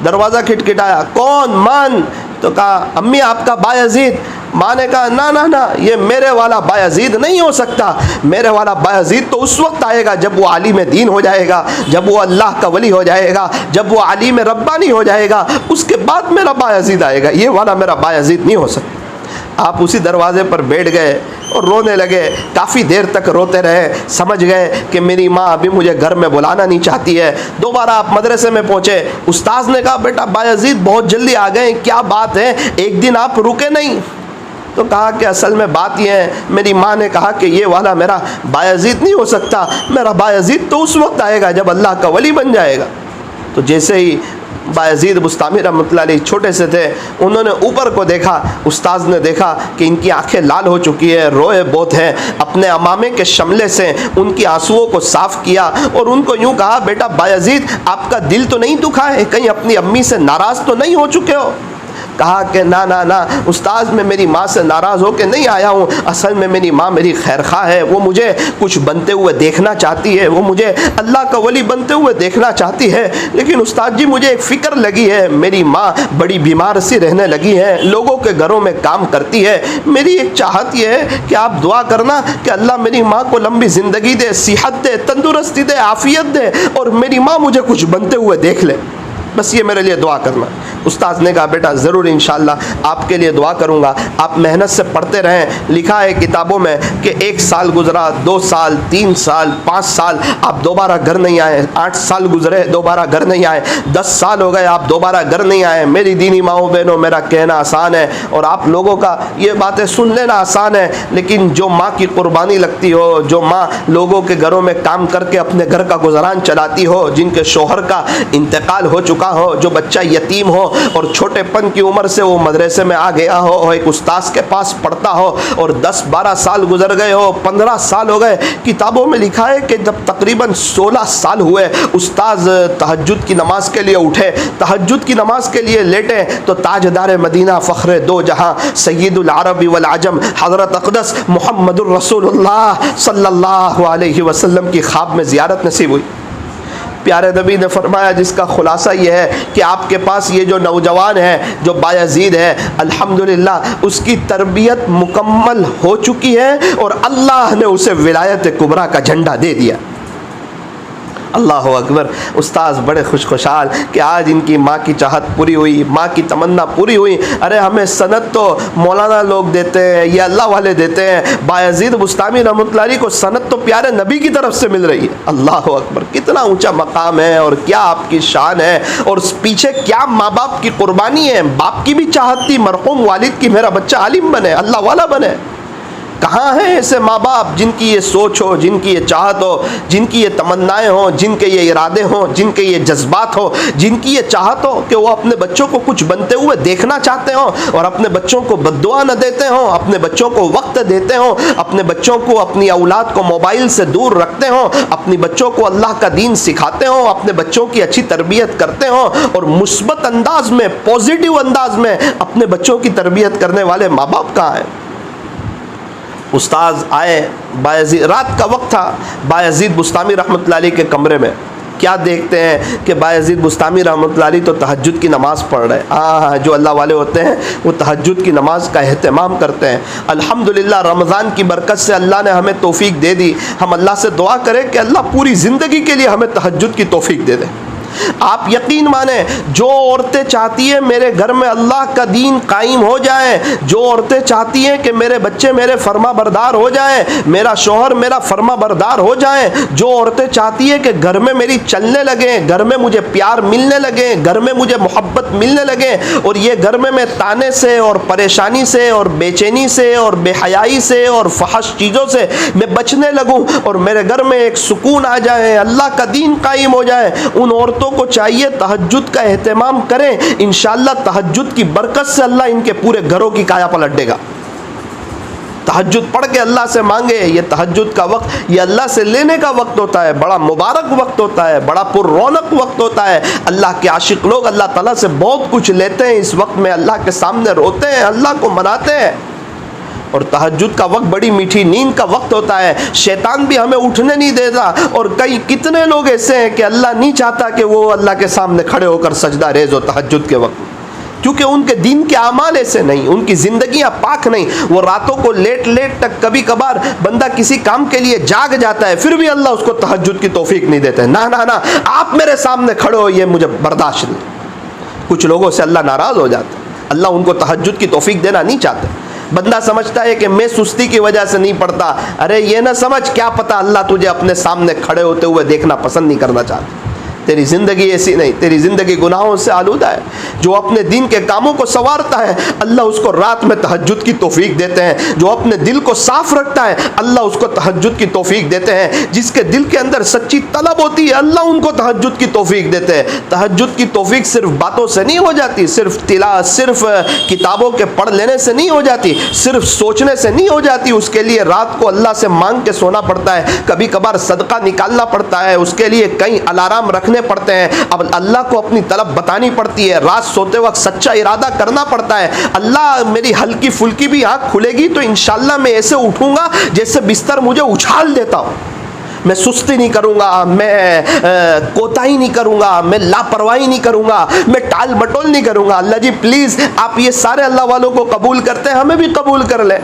दरवाज़ा खिटखिटाया, कौन? मान। तो कहा अम्मी आपका बायजीद। माँ ने कहा ना ना ना ये मेरे वाला बायजीद नहीं हो सकता, मेरे वाला बायजीद तो उस वक्त आएगा जब वो आलिम दीन हो जाएगा, जब वो अल्लाह का वली हो जाएगा, जब वो आलिम रब्बानी हो जाएगा, उसके बाद मेरा बायजीद आएगा, ये वाला मेरा बायजीद नहीं हो सकता। आप उसी दरवाज़े पर बैठ गए और रोने लगे। काफ़ी देर तक रोते रहे, समझ गए कि मेरी माँ अभी मुझे घर में बुलाना नहीं चाहती है। दोबारा आप मदरसे में पहुँचे। उस्ताद ने कहा बेटा बायजीद बहुत जल्दी आ गए, क्या बात है, एक दिन आप रुके नहीं। तो कहा कि असल में बात यह है, मेरी माँ ने कहा कि ये वाला मेरा बायजीद नहीं हो सकता, मेरा बायजीद तो उस वक्त आएगा जब अल्लाह का वली बन जाएगा। तो जैसे ही बायजीद बुस्तामी रहमतुल्लाह अलैह छोटे से थे, उन्होंने ऊपर को देखा, उस्ताद ने देखा कि इनकी आंखें लाल हो चुकी है, रोए बहुत हैं, अपने अमामे के शमले से उनकी आंसुओं को साफ़ किया और उनको यूँ कहा, बेटा बायजीद आपका दिल तो नहीं दुखा है, कहीं अपनी अम्मी से नाराज़ तो नहीं हो चुके हो? कहा कि ना ना ना उस्ताद, मैं मेरी माँ से नाराज़ होकर नहीं आया हूँ, असल में मेरी माँ मेरी खैरखा है, वो मुझे कुछ बनते हुए देखना चाहती है, वो मुझे अल्लाह का वली बनते हुए देखना चाहती है, लेकिन उस्ताद जी मुझे एक फ़िक्र लगी है, मेरी माँ बड़ी बीमार सी रहने लगी है, लोगों के घरों में काम करती है, मेरी एक चाहत ये है कि आप दुआ करना कि अल्लाह मेरी माँ को लंबी ज़िंदगी दे, सेहत दे, तंदुरुस्ती दे, आफ़ियत दे और मेरी माँ मुझे कुछ बनते हुए देख ले, बस ये मेरे लिए दुआ करना। उस्ताद ने कहा, बेटा ज़रूर इंशाअल्लाह आपके लिए दुआ करूँगा, आप मेहनत से पढ़ते रहें। लिखा है किताबों में कि 1 साल गुजरा, 2 साल, 3 साल, 5 साल, आप दोबारा घर नहीं आए, 8 साल गुजरे, दोबारा घर नहीं आए, 10 साल हो गए, आप दोबारा घर नहीं आए। मेरी दीनी माओ बहनों, मेरा कहना आसान है और आप लोगों का ये बातें सुन लेना आसान है, लेकिन जो माँ की कुर्बानी लगती हो, जो माँ लोगों के घरों में काम करके अपने घर का गुजरान चलाती हो, जिनके शोहर का इंतकाल हो चुका हो, जो बच्चा यतीम हो और छोटेपन की उम्र से वो मदरसे में आ गया हो और एक उस्ताद के पास पढ़ता हो और 10-12 साल गुजर गए हो, 15 साल हो गए। किताबों में लिखा है कि जब तकरीबन 16 साल हुए, उस्ताद तहज्जुद की नमाज के लिए उठे, तहज्जुद की नमाज के लिए लेटे तो ताजदार मदीना फ़ख्र दो जहां सय्यदुल अरब वल अजम हज़रत अक़दस मुहम्मदुर रसूलुल्लाह सल्लल्लाहु अलैहि वसल्लम की ख्वाब में ज़ियारत नसीब हुई। प्यारे नबी ने फरमाया, जिसका खुलासा ये है कि आपके पास ये जो नौजवान है, जो बायजीद है, अल्हम्दुलिल्लाह उसकी तरबियत मुकम्मल हो चुकी है और अल्लाह ने उसे विलायत कुबरा का झंडा दे दिया। अल्लाह अकबर। उस्ताद बड़े खुशहाल कि आज इनकी माँ की चाहत पूरी हुई, माँ की तमन्ना पूरी हुई। अरे हमें सनद तो मौलाना लोग देते हैं, ये अल्लाह वाले देते हैं, बायजीद बुस्तामी रहमतुल्लाह अलैह को सनद तो प्यारे नबी की तरफ से मिल रही है। अल्लाह अकबर, कितना ऊंचा मकाम है और क्या आपकी शान है और पीछे क्या माँ बाप की कुर्बानी है। बाप की भी चाहत थी मरहूम वालिद की, मेरा बच्चा आलिम बने, अल्लाह वाला बने। कहाँ हैं ऐसे माँ बाप जिनकी ये सोच हो, जिनकी ये चाहत हो, जिनकी ये तमन्नाएं हो, जिनके ये इरादे हों, जिनके ये जज्बात हो, जिनकी ये चाहत हो कि वो अपने बच्चों को कुछ बनते हुए देखना चाहते हों और अपने बच्चों को बद्दुआ न देते हों, अपने बच्चों को वक्त देते हों, अपने बच्चों को, अपनी औलाद को मोबाइल से दूर रखते हों, अपने बच्चों को अल्लाह का दीन सिखाते हों, अपने बच्चों की अच्छी तरबियत करते हों और मुस्बत अंदाज में, पॉजिटिव अंदाज में अपने बच्चों की तरबियत करने वाले माँ बाप कहाँ हैं। उस्ताद आए, बायजीद, रात का वक्त था, बायजीद बुस्तामी रहमतुल्लाह अलैह के कमरे में क्या देखते हैं कि बायजीद बुस्तामी रहमतुल्लाह अलैह तो तहज्जुद की नमाज़ पढ़ रहे हैं। हाँ, जो अल्लाह वाले होते हैं वो तहज्जुद की नमाज का एहतमाम करते हैं। अल्हम्दुलिल्लाह रमज़ान की बरकत से अल्लाह ने हमें तौफीक दे दी। हम अल्लाह से दुआ करें कि अल्लाह पूरी ज़िंदगी के लिए हमें तहज्जुद की तौफीक दे दे। आप यकीन माने, जो औरतें चाहती हैं मेरे घर में अल्लाह का दीन कायम हो जाए, जो औरतें चाहती हैं कि मेरे बच्चे मेरे फर्मा बरदार हो जाएं, मेरा शौहर मेरा फर्मा बरदार हो जाए, जो औरतें चाहती हैं कि घर में मेरी चलने लगे, घर में मुझे प्यार मिलने लगे, घर में मुझे मोहब्बत मिलने लगे और ये घर में मैं ताने से और परेशानी से और बेचैनी से और बेहयाई से और फहश चीज़ों से मैं बचने लगूं और मेरे घर में एक सुकून आ जाए, अल्लाह का दीन कायम हो जाए, उन औरतों को चाहिए तहज्जुद का एहतमाम करें। इंशाअल्लाह तहज्जुद की बरकत से अल्लाह इनके पूरे घरों की काया पलट देगा। तहज्जुद पढ़ के अल्लाह से मांगे। ये तहज्जुद का वक्त, ये अल्लाह से लेने का वक्त होता है, बड़ा मुबारक वक्त होता है, बड़ा पुररौनक वक्त होता है। अल्लाह के आशिक लोग अल्लाह ताला से बहुत कुछ लेते हैं, इस वक्त में अल्लाह के सामने रोते हैं, अल्लाह को मनाते हैं। और तहज्जुद का वक्त बड़ी मीठी नींद का वक्त होता है, शैतान भी हमें उठने नहीं देता। और कई कितने लोग ऐसे हैं कि अल्लाह नहीं चाहता कि वो अल्लाह के सामने खड़े होकर सजदा रेज़ हो तहज्जुद के वक्त, क्योंकि उनके दीन के अमाल ऐसे नहीं, उनकी ज़िंदगियाँ पाक नहीं। वो रातों को लेट लेट तक, कभी कभार बंदा किसी काम के लिए जाग जाता है, फिर भी अल्लाह उसको तहज्जुद की तौफीक नहीं देते। ना ना ना, आप मेरे सामने खड़े हो, ये मुझे बर्दाश्त नहीं। कुछ लोगों से अल्लाह नाराज़ हो जाता है, अल्लाह उनको तहज्जुद की तौफीक देना नहीं चाहते। बंदा समझता है कि मैं सुस्ती की वजह से नहीं पढ़ता। अरे ये ना समझ, क्या पता अल्लाह तुझे अपने सामने खड़े होते हुए देखना पसंद नहीं करना चाहता। तेरी ज़िंदगी ऐसी नहीं, तेरी ज़िंदगी गुनाहों से आलूदा है। जो अपने दिन के कामों को संवारता है अल्लाह उसको रात में तहज्जुद की तौफीक देते हैं। जो अपने दिल को साफ रखता है अल्लाह उसको तहज्जुद की तौफीक देते हैं। जिसके दिल के अंदर सच्ची तलब होती है अल्लाह उनको तहज्जुद की तौफीक देते हैं। तहज्जुद की तौफीक सिर्फ बातों से नहीं हो जाती, सिर्फ किताबों के पढ़ लेने से नहीं हो जाती, सिर्फ सोचने से नहीं हो जाती। उसके लिए रात को अल्लाह से मांग के सोना पड़ता है, कभी कभार सदका निकालना पड़ता है, उसके लिए कई अलार्म रखने पड़ते हैं। अब अल्लाह को अपनी तलब बतानी पड़ती है, रात सोते वक्त सच्चा इरादा करना पड़ता है। अल्लाह मेरी हल्की फुल्की भी आँख खुलेगी तो इंशाल्लाह मैं ऐसे उठूंगा जैसे बिस्तर मुझे उछाल देता हो। मैं सुस्ती नहीं करूंगा, मैं कोताही नहीं करूंगा, मैं लापरवाही नहीं करूंगा, मैं टाल मटोल नहीं करूंगा। अल्लाह जी प्लीज आप ये सारे अल्लाह वालों को कबूल करते हैं, हमें भी कबूल कर ले।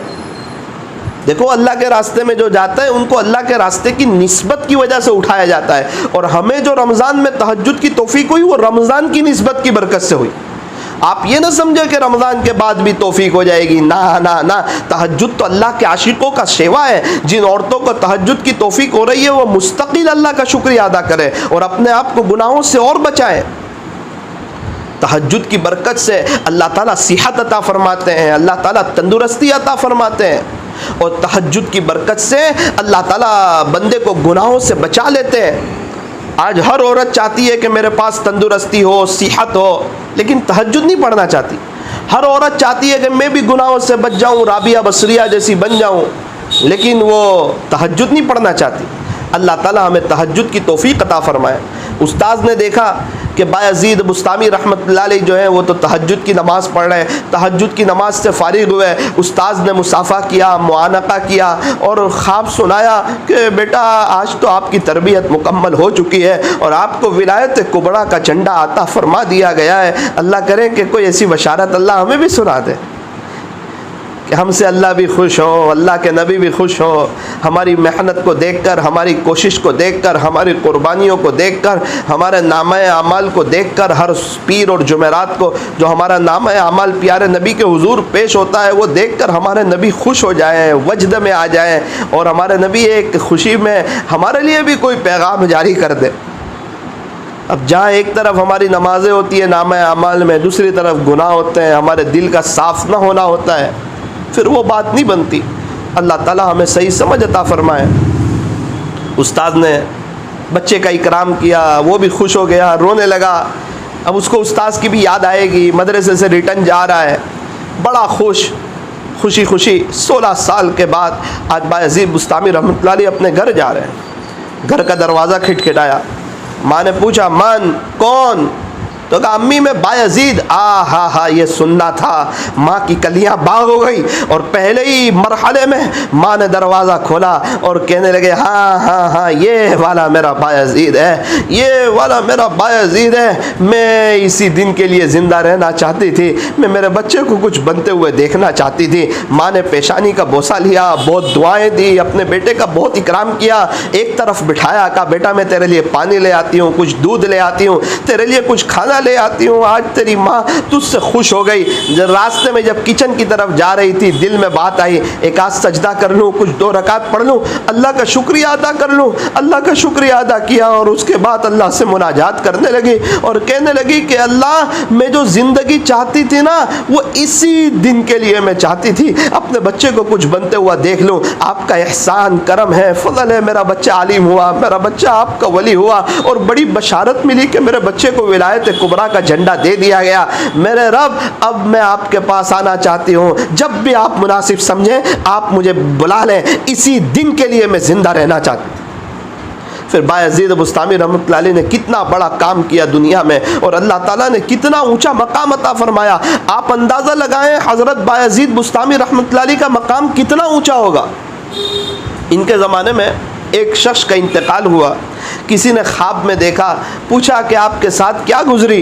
देखो अल्लाह के रास्ते में जो जाता है उनको अल्लाह के रास्ते की निस्बत की वजह से उठाया जाता है। और हमें जो रमज़ान में तहज्जुद की तौफीक हुई वो रमज़ान की निस्बत की बरकत से हुई। आप ये ना समझे कि रमज़ान के बाद भी तौफीक हो जाएगी, ना ना ना। तहज्जुद तो अल्लाह के आशिकों का सेवा है। जिन औरतों को तहज्जुद की तौफीक हो रही है वो मुस्तकिल अल्लाह का शुक्रिया अदा करें और अपने आप को गुनाहों से और बचाएं। तहज्जुद की बरकत से अल्लाह ताला सेहत अता फरमाते हैं, अल्लाह ताला तंदुरुस्ती अता फरमाते हैं। और तहज्जुद की बरकत से अल्लाह ताला बंदे को गुनाहों से बचा लेते हैं। आज हर औरत चाहती है कि मेरे पास तंदुरुस्ती हो, सेहत हो, लेकिन तहज्जुद नहीं पढ़ना चाहती। हर औरत चाहती है कि मैं भी गुनाहों से बच जाऊं, राबिया बसरिया जैसी बन जाऊं, लेकिन वो तहज्जुद नहीं पढ़ना चाहती। अल्लाह ताला हमें तहज्जुद की तौफीक अता फरमाए। उस्ताद ने देखा कि बायज़ीद बुस्तामी रहमतुल्लाह अलैह जो है वो तो तहज्जुद की नमाज़ पढ़ रहे हैं। तहज्जुद की नमाज से फारिग हुए, उस्ताद ने मुसाफ़ा किया, मुआनका किया और ख़्वाब सुनाया कि बेटा आज तो आपकी तरबियत मुकम्मल हो चुकी है और आपको विलायत कुबरा का झंडा अता फरमा दिया गया है। अल्लाह करें कि कोई ऐसी बशारत अल्लाह हमें भी सुना दे कि हमसे अल्लाह भी खुश हो, अल्लाह के नबी भी खुश हो। हमारी मेहनत को देखकर, हमारी कोशिश को देखकर, हमारी कुर्बानियों को देखकर, हमारे नामे अमाल को देखकर, हर पीर और जुमेरात को जो हमारा नामे अमाल प्यारे नबी के हुजूर पेश होता है वो देखकर हमारे नबी खुश हो जाएं, वजद में आ जाएं और हमारे नबी एक खुशी में हमारे लिए भी कोई पैगाम जारी कर दे। अब जहाँ एक तरफ हमारी नमाजें होती है नामे अमाल में, दूसरी तरफ गुनाह होते हैं, हमारे दिल का साफ ना होना होता है, फिर वो बात नहीं बनती। अल्लाह ताला हमें सही समझ अता फरमाए। उस्ताद ने बच्चे का इकराम किया, वो भी खुश हो गया, रोने लगा। अब उसको उस्ताद की भी याद आएगी, मदरसे से रिटर्न जा रहा है, बड़ा खुशी 16 साल के बाद आज बायज़ीद बुस्तामी रहमतुल्लाह अलैह अपने घर जा रहे हैं। घर का दरवाज़ा खटखटाया, माँ ने पूछा मान कौन? तो कहा अम्मी मैं बायज़ीद। हा ये सुनना था। माँ की कलियाँ बाग हो गई और पहले ही मरहले में माँ ने दरवाज़ा खोला और कहने लगे हाँ ये वाला मेरा बायज़ीद है, ये वाला मेरा बायज़ीद है। मैं इसी दिन के लिए ज़िंदा रहना चाहती थी, मैं मेरे बच्चे को कुछ बनते हुए देखना चाहती थी। माँ ने पेशानी का बोसा लिया, बहुत दुआएं दी, अपने बेटे का बहुत इकराम किया। एक तरफ बिठाया, कहा बेटा मैं तेरे लिए पानी ले आती हूँ, कुछ दूध ले आती हूँ, तेरे लिए कुछ खाना ले आती हूँ। आज तेरी माँ तुझसे खुश हो गई। रास्ते में जब किचन की तरफ जा रही थी दिल में बात आई, एक आध सजदा कर लूँ, कुछ 2 रकात पढ़ लूँ, अल्लाह का शुक्रिया अदा कर लूँ। अल्लाह का शुक्रिया अदा किया और उसके बाद अल्लाह से मुनाजात करने लगी और कहने लगी कि अल्लाह मैं जो ज़िंदगी चाहती थी ना वो इसी दिन के लिए मैं चाहती थी, अपने बच्चे को कुछ बनते हुआ देख लूँ। आपका एहसान करम है, फजल है, मेरा बच्चा आलिम हुआ, मेरा बच्चा आपका वली हुआ और बड़ी बशारत मिली कि मेरे बच्चे को विलायत कुबरा का झंडा दे दिया गया। मेरे रब अब मैं आपके पास आना चाहती हूँ, जब भी आप मुनासिब समझें आप मुझे बुला लें, इसी दिन के लिए मैं जिंदा रहना चाहती हूँ। फिर बायज़ीद बुस्तामी रहमतुल्लाह अलैह ने कितना बड़ा काम किया दुनिया में और अल्लाह ताला ने कितना ऊंचा मकाम अता फरमाया। आप अंदाज़ा लगाएं हज़रत बायज़ीद बुस्तामी रहमतुल्लाह अलैह का मकाम कितना ऊंचा होगा। इनके ज़माने में एक शख्स का इंतकाल हुआ, किसी ने ख्वाब में देखा, पूछा कि आपके साथ क्या गुजरी?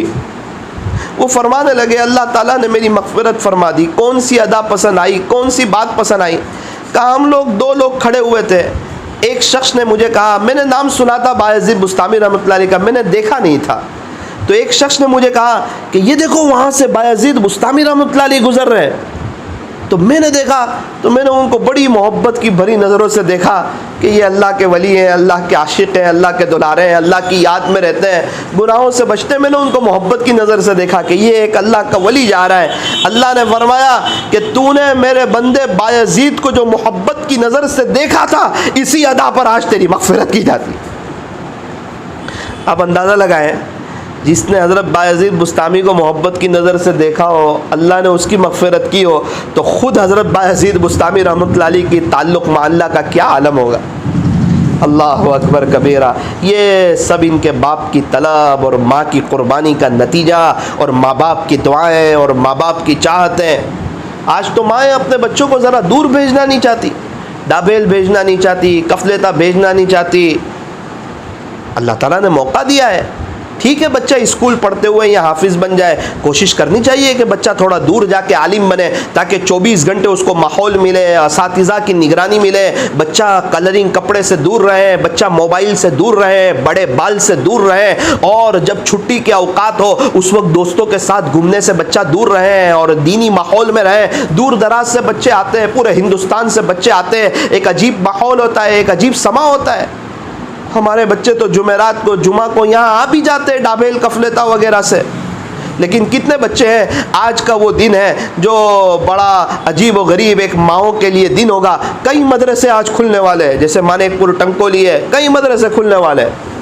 वो फरमाने लगे अल्लाह ताला ने मेरी मग़फ़िरत फरमा दी। कौन सी अदा पसंद आई, कौन सी बात पसंद आई? कहा हम लोग 2 लोग खड़े हुए थे, एक शख्स ने मुझे कहा, मैंने नाम सुना था बायज़ीद बुस्तामी रहमतुल्लाह अलैह का, मैंने देखा नहीं था। तो एक शख्स ने मुझे कहा कि ये देखो वहाँ से बायज़ीद बुस्तामी रहमतुल्लाह अलैह गुजर रहे हैं। तो मैंने देखा तो मैंने उनको बड़ी मोहब्बत की भरी नज़रों से देखा कि ये अल्लाह के वली हैं, अल्लाह के आशिक हैं, अल्लाह के दुलारे हैं, अल्लाह की याद में रहते हैं, गुनाहों से बचते हैं। मैंने उनको मोहब्बत की नज़र से देखा कि ये एक अल्लाह का वली जा रहा है। अल्लाह ने फरमाया कि तूने मेरे बंदे बायजीद को जो मोहब्बत की नज़र से देखा था, इसी अदा पर आज तेरी मग़फ़िरत की जाती। आप अंदाज़ा लगाएं, जिसने हज़रत बायजीद बुस्तामी को मोहब्बत की नज़र से देखा हो, अल्लाह ने उसकी मग़फ़िरत की हो, तो ख़ुद हज़रत बायजीद बुस्तामी रहमतुल्लाह अलैह की ताल्लुक़ में अल्लाह का क्या आलम होगा। अल्लाहु अकबर कबीरा। ये सब इनके बाप की तलब और माँ की क़ुरबानी का नतीजा और माँ बाप की दुआएं और माँ बाप की चाहतें। आज तो माएँ अपने बच्चों को ज़रा दूर भेजना नहीं चाहती, डाबेल भेजना नहीं चाहती, कफलेता भेजना नहीं चाहती। अल्लाह ताला ने मौका दिया है, ठीक है, बच्चा स्कूल पढ़ते हुए या हाफिज़ बन जाए, कोशिश करनी चाहिए कि बच्चा थोड़ा दूर जाके आलिम बने, ताकि 24 घंटे उसको माहौल मिले, असातिज़ा की निगरानी मिले, बच्चा कलरिंग कपड़े से दूर रहे, बच्चा मोबाइल से दूर रहे, बड़े बाल से दूर रहे, और जब छुट्टी के औकात हो उस वक्त दोस्तों के साथ घूमने से बच्चा दूर रहे और दीनी माहौल में रहे। दूर दराज से बच्चे आते हैं, पूरे हिंदुस्तान से बच्चे आते हैं, एक अजीब माहौल होता है, एक अजीब समा होता है। हमारे बच्चे तो जुमेरात को, जुमा को यहाँ आ भी जाते हैं डाबेल कफलेता वगैरह से, लेकिन कितने बच्चे हैं, आज का वो दिन है जो बड़ा अजीब व गरीब एक माओं के लिए दिन होगा। कई मदरसे आज खुलने वाले हैं, जैसे मानिकपुर टंकोली है, कई मदरसे खुलने वाले हैं।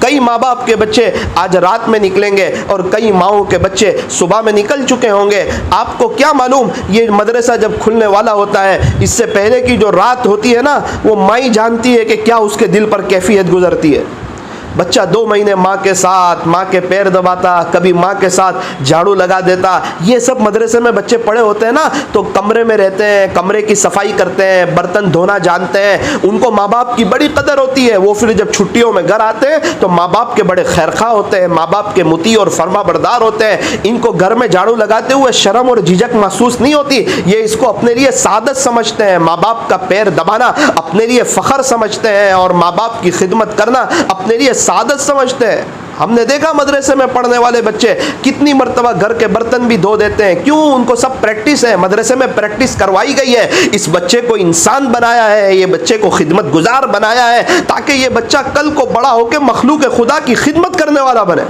कई माँ बाप के बच्चे आज रात में निकलेंगे और कई माओं के बच्चे सुबह में निकल चुके होंगे। आपको क्या मालूम, ये मदरसा जब खुलने वाला होता है, इससे पहले की जो रात होती है ना, वो माँ जानती है कि क्या उसके दिल पर कैफियत गुजरती है। बच्चा 2 महीने माँ के साथ, माँ के पैर दबाता, कभी माँ के साथ झाड़ू लगा देता। ये सब मदरसे में बच्चे पड़े होते हैं ना, तो कमरे में रहते हैं, कमरे की सफाई करते हैं, बर्तन धोना जानते हैं, उनको माँ बाप की बड़ी कदर होती है। वो फिर जब छुट्टियों में घर आते हैं तो माँ बाप के बड़े खैरखा होते हैं, माँ बाप के मुती और फरमा बरदार होते हैं। इनको घर में झाड़ू लगाते हुए शर्म और झिझक महसूस नहीं होती, ये इसको अपने लिए सादत समझते हैं। माँ बाप का पैर दबाना अपने लिए फ़ख्र समझते हैं और माँ बाप की खिदमत करना अपने लिए सादत समझते हैं। हमने देखा मदरसे में पढ़ने वाले बच्चे कितनी मर्तबा घर के बर्तन भी धो देते हैं। क्यों? उनको सब प्रैक्टिस है, मदरसे में प्रैक्टिस करवाई गई है। इस बच्चे को इंसान बनाया है, ये बच्चे को खिदमत गुजार बनाया है, ताकि ये बच्चा कल को बड़ा होकर मखलूक खुदा की खिदमत करने वाला बने।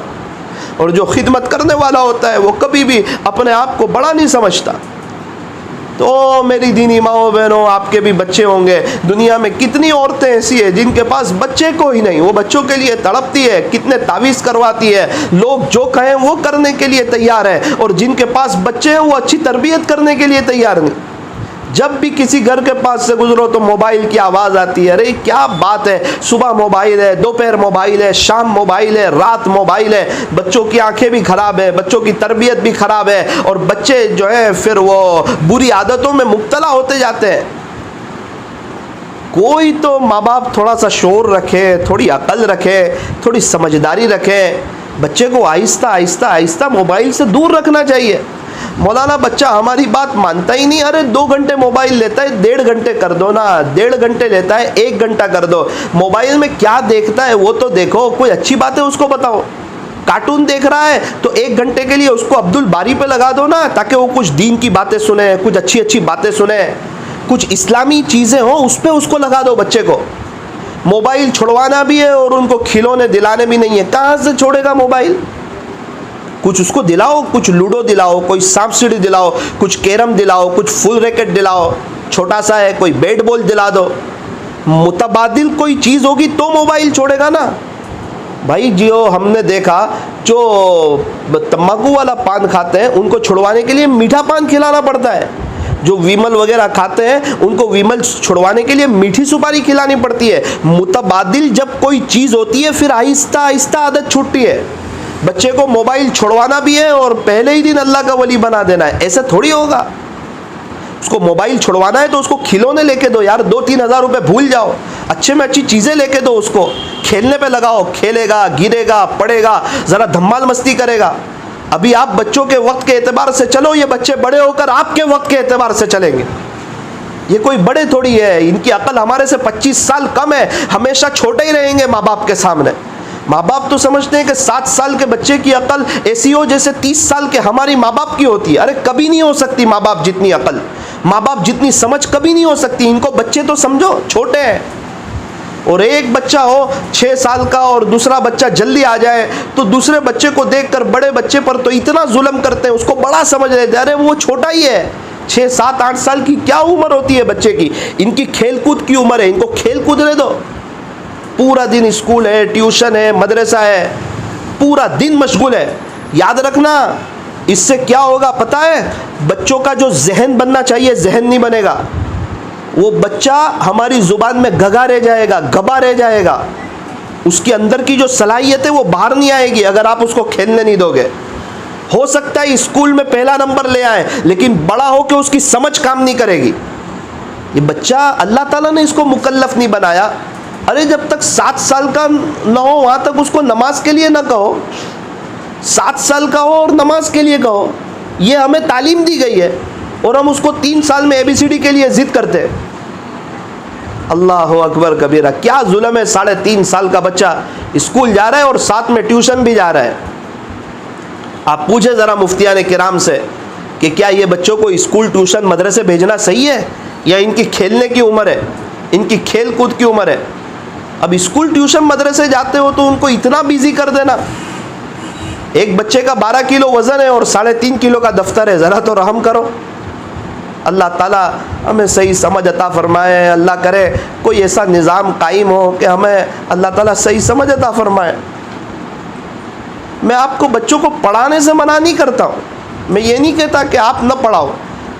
और जो खिदमत करने वाला होता है वो कभी भी अपने आप को बड़ा नहीं समझता। तो मेरी दीनी माओ बहनों, आपके भी बच्चे होंगे। दुनिया में कितनी औरतें ऐसी हैं जिनके पास बच्चे को ही नहीं, वो बच्चों के लिए तड़पती है, कितने तावीज़ करवाती है, लोग जो कहें वो करने के लिए तैयार है, और जिनके पास बच्चे हैं वो अच्छी तरबियत करने के लिए तैयार नहीं। जब भी किसी घर के पास से गुजरो तो मोबाइल की आवाज़ आती है। अरे क्या बात है, सुबह मोबाइल है, दोपहर मोबाइल है, शाम मोबाइल है, रात मोबाइल है। बच्चों की आंखें भी ख़राब है, बच्चों की तरबियत भी ख़राब है, और बच्चे जो है फिर वो बुरी आदतों में मुब्तला होते जाते हैं। कोई तो माँ बाप थोड़ा सा शोर रखे, थोड़ी अकल रखे, थोड़ी समझदारी रखे, बच्चे को आहिस्ता आहिस्ता आहिस्ता मोबाइल से दूर रखना चाहिए। मौलाना बच्चा हमारी बात मानता ही नहीं। अरे 2 घंटे मोबाइल लेता है, 1.5 घंटे कर दो ना, 1.5 घंटे लेता है 1 घंटा कर दो। मोबाइल में क्या देखता है वो तो देखो, कोई अच्छी बात है उसको बताओ। कार्टून देख रहा है तो 1 घंटे के लिए उसको अब्दुल बारी पे लगा दो ना, ताकि वो कुछ दीन की बातें सुने, कुछ अच्छी अच्छी बातें सुने, कुछ इस्लामी चीज़ें हो उस पर उसको लगा दो बच्चे को। मोबाइल छुड़वाना भी है और उनको खिलौने दिलाने भी नहीं है, कहाँ से छोड़ेगा मोबाइल? कुछ उसको दिलाओ, कुछ लूडो दिलाओ, कोई सांप सीढ़ी दिलाओ, कुछ कैरम दिलाओ, कुछ फुल रैकेट दिलाओ, छोटा सा है कोई बैट बॉल दिला दो। मुतबादिल कोई चीज़ होगी तो मोबाइल छोड़ेगा ना भाई। जियो हमने देखा जो तम्बाकू वाला पान खाते हैं उनको छुड़वाने के लिए मीठा पान खिलाना पड़ता है। जो विमल वगैरह खाते हैं उनको विमल छुड़वाने के लिए मीठी सुपारी खिलानी पड़ती है। मुतबादिल जब कोई चीज़ होती है फिर आहिस्ता आहिस्ता आदत छूटती है। बच्चे को मोबाइल छुड़वाना भी है और पहले ही दिन अल्लाह का वली बना देना है, ऐसा थोड़ी होगा। उसको मोबाइल छुड़वाना है तो उसको खिलौने लेके दो यार, 2-3 हज़ार रुपये भूल जाओ, अच्छे में अच्छी चीज़ें लेके दो उसको, खेलने पे लगाओ, खेलेगा, गिरेगा, पड़ेगा, ज़रा धम्माल मस्ती करेगा। अभी आप बच्चों के वक्त के एतबार से चलो, ये बच्चे बड़े होकर आपके वक्त के एतबार से चलेंगे। ये कोई बड़े थोड़ी है, इनकी अकल हमारे से 25 साल कम है, हमेशा छोटे ही रहेंगे माँ बाप के सामने। माँ बाप तो समझते हैं कि 7 साल के बच्चे की अकल ऐसी हो जैसे 30 साल के हमारी माँ बाप की होती है। अरे कभी नहीं हो सकती माँ बाप जितनी अकल। माँ बाप जितनी समझ कभी नहीं हो सकती। इनको बच्चे तो समझो छोटे हैं, और एक बच्चा हो 6 साल का और दूसरा बच्चा जल्दी आ जाए तो दूसरे बच्चे को देखकर बड़े बच्चे पर तो इतना जुल्म करते हैं, उसको बड़ा समझ लेते हैं, अरे वो छोटा ही है, 6, 7, 8 साल की क्या उम्र होती है बच्चे की, इनकी खेलकूद की उम्र है, इनको खेल कूदने दो। पूरा दिन स्कूल है, ट्यूशन है, मदरसा है, पूरा दिन मशगूल है। याद रखना इससे क्या होगा पता है, बच्चों का जो जहन बनना चाहिए जहन नहीं बनेगा, वो बच्चा हमारी जुबान में गगा रह जाएगा, गबा रह जाएगा, उसके अंदर की जो सलाहियत है वो बाहर नहीं आएगी अगर आप उसको खेलने नहीं दोगे। हो सकता है स्कूल में पहला नंबर ले आए, लेकिन बड़ा होकर उसकी समझ काम नहीं करेगी। ये बच्चा अल्लाह ताला ने इसको मुकल्लफ नहीं बनाया। अरे जब तक 7 साल का ना हो वहाँ तक उसको नमाज के लिए ना कहो, 7 साल का हो और नमाज के लिए कहो, ये हमें तालीम दी गई है, और हम उसको 3 साल में ABCD के लिए जिद करते हैं। अल्लाह अकबर कबीरा, क्या जुल्म है। 3.5 साल का बच्चा स्कूल जा रहा है और साथ में ट्यूशन भी जा रहा है। आप पूछे ज़रा मुफ्तियान किराम से कि क्या ये बच्चों को स्कूल ट्यूशन मदरसे भेजना सही है, या इनकी खेलने की उम्र है, इनकी खेल कूद की उम्र है। अब स्कूल ट्यूशन मदरसे जाते हो तो उनको इतना बिजी कर देना। एक बच्चे का 12 किलो वज़न है और 3.5 किलो का दफ्तर है, ज़रा तो रहम करो। अल्लाह ताला हमें सही समझ अता फरमाए। अल्लाह करे कोई ऐसा निज़ाम कायम हो कि हमें अल्लाह ताला सही समझ अता फरमाए। मैं आपको बच्चों को पढ़ाने से मना नहीं करता हूँ, मैं ये नहीं कहता कि आप न पढ़ाओ,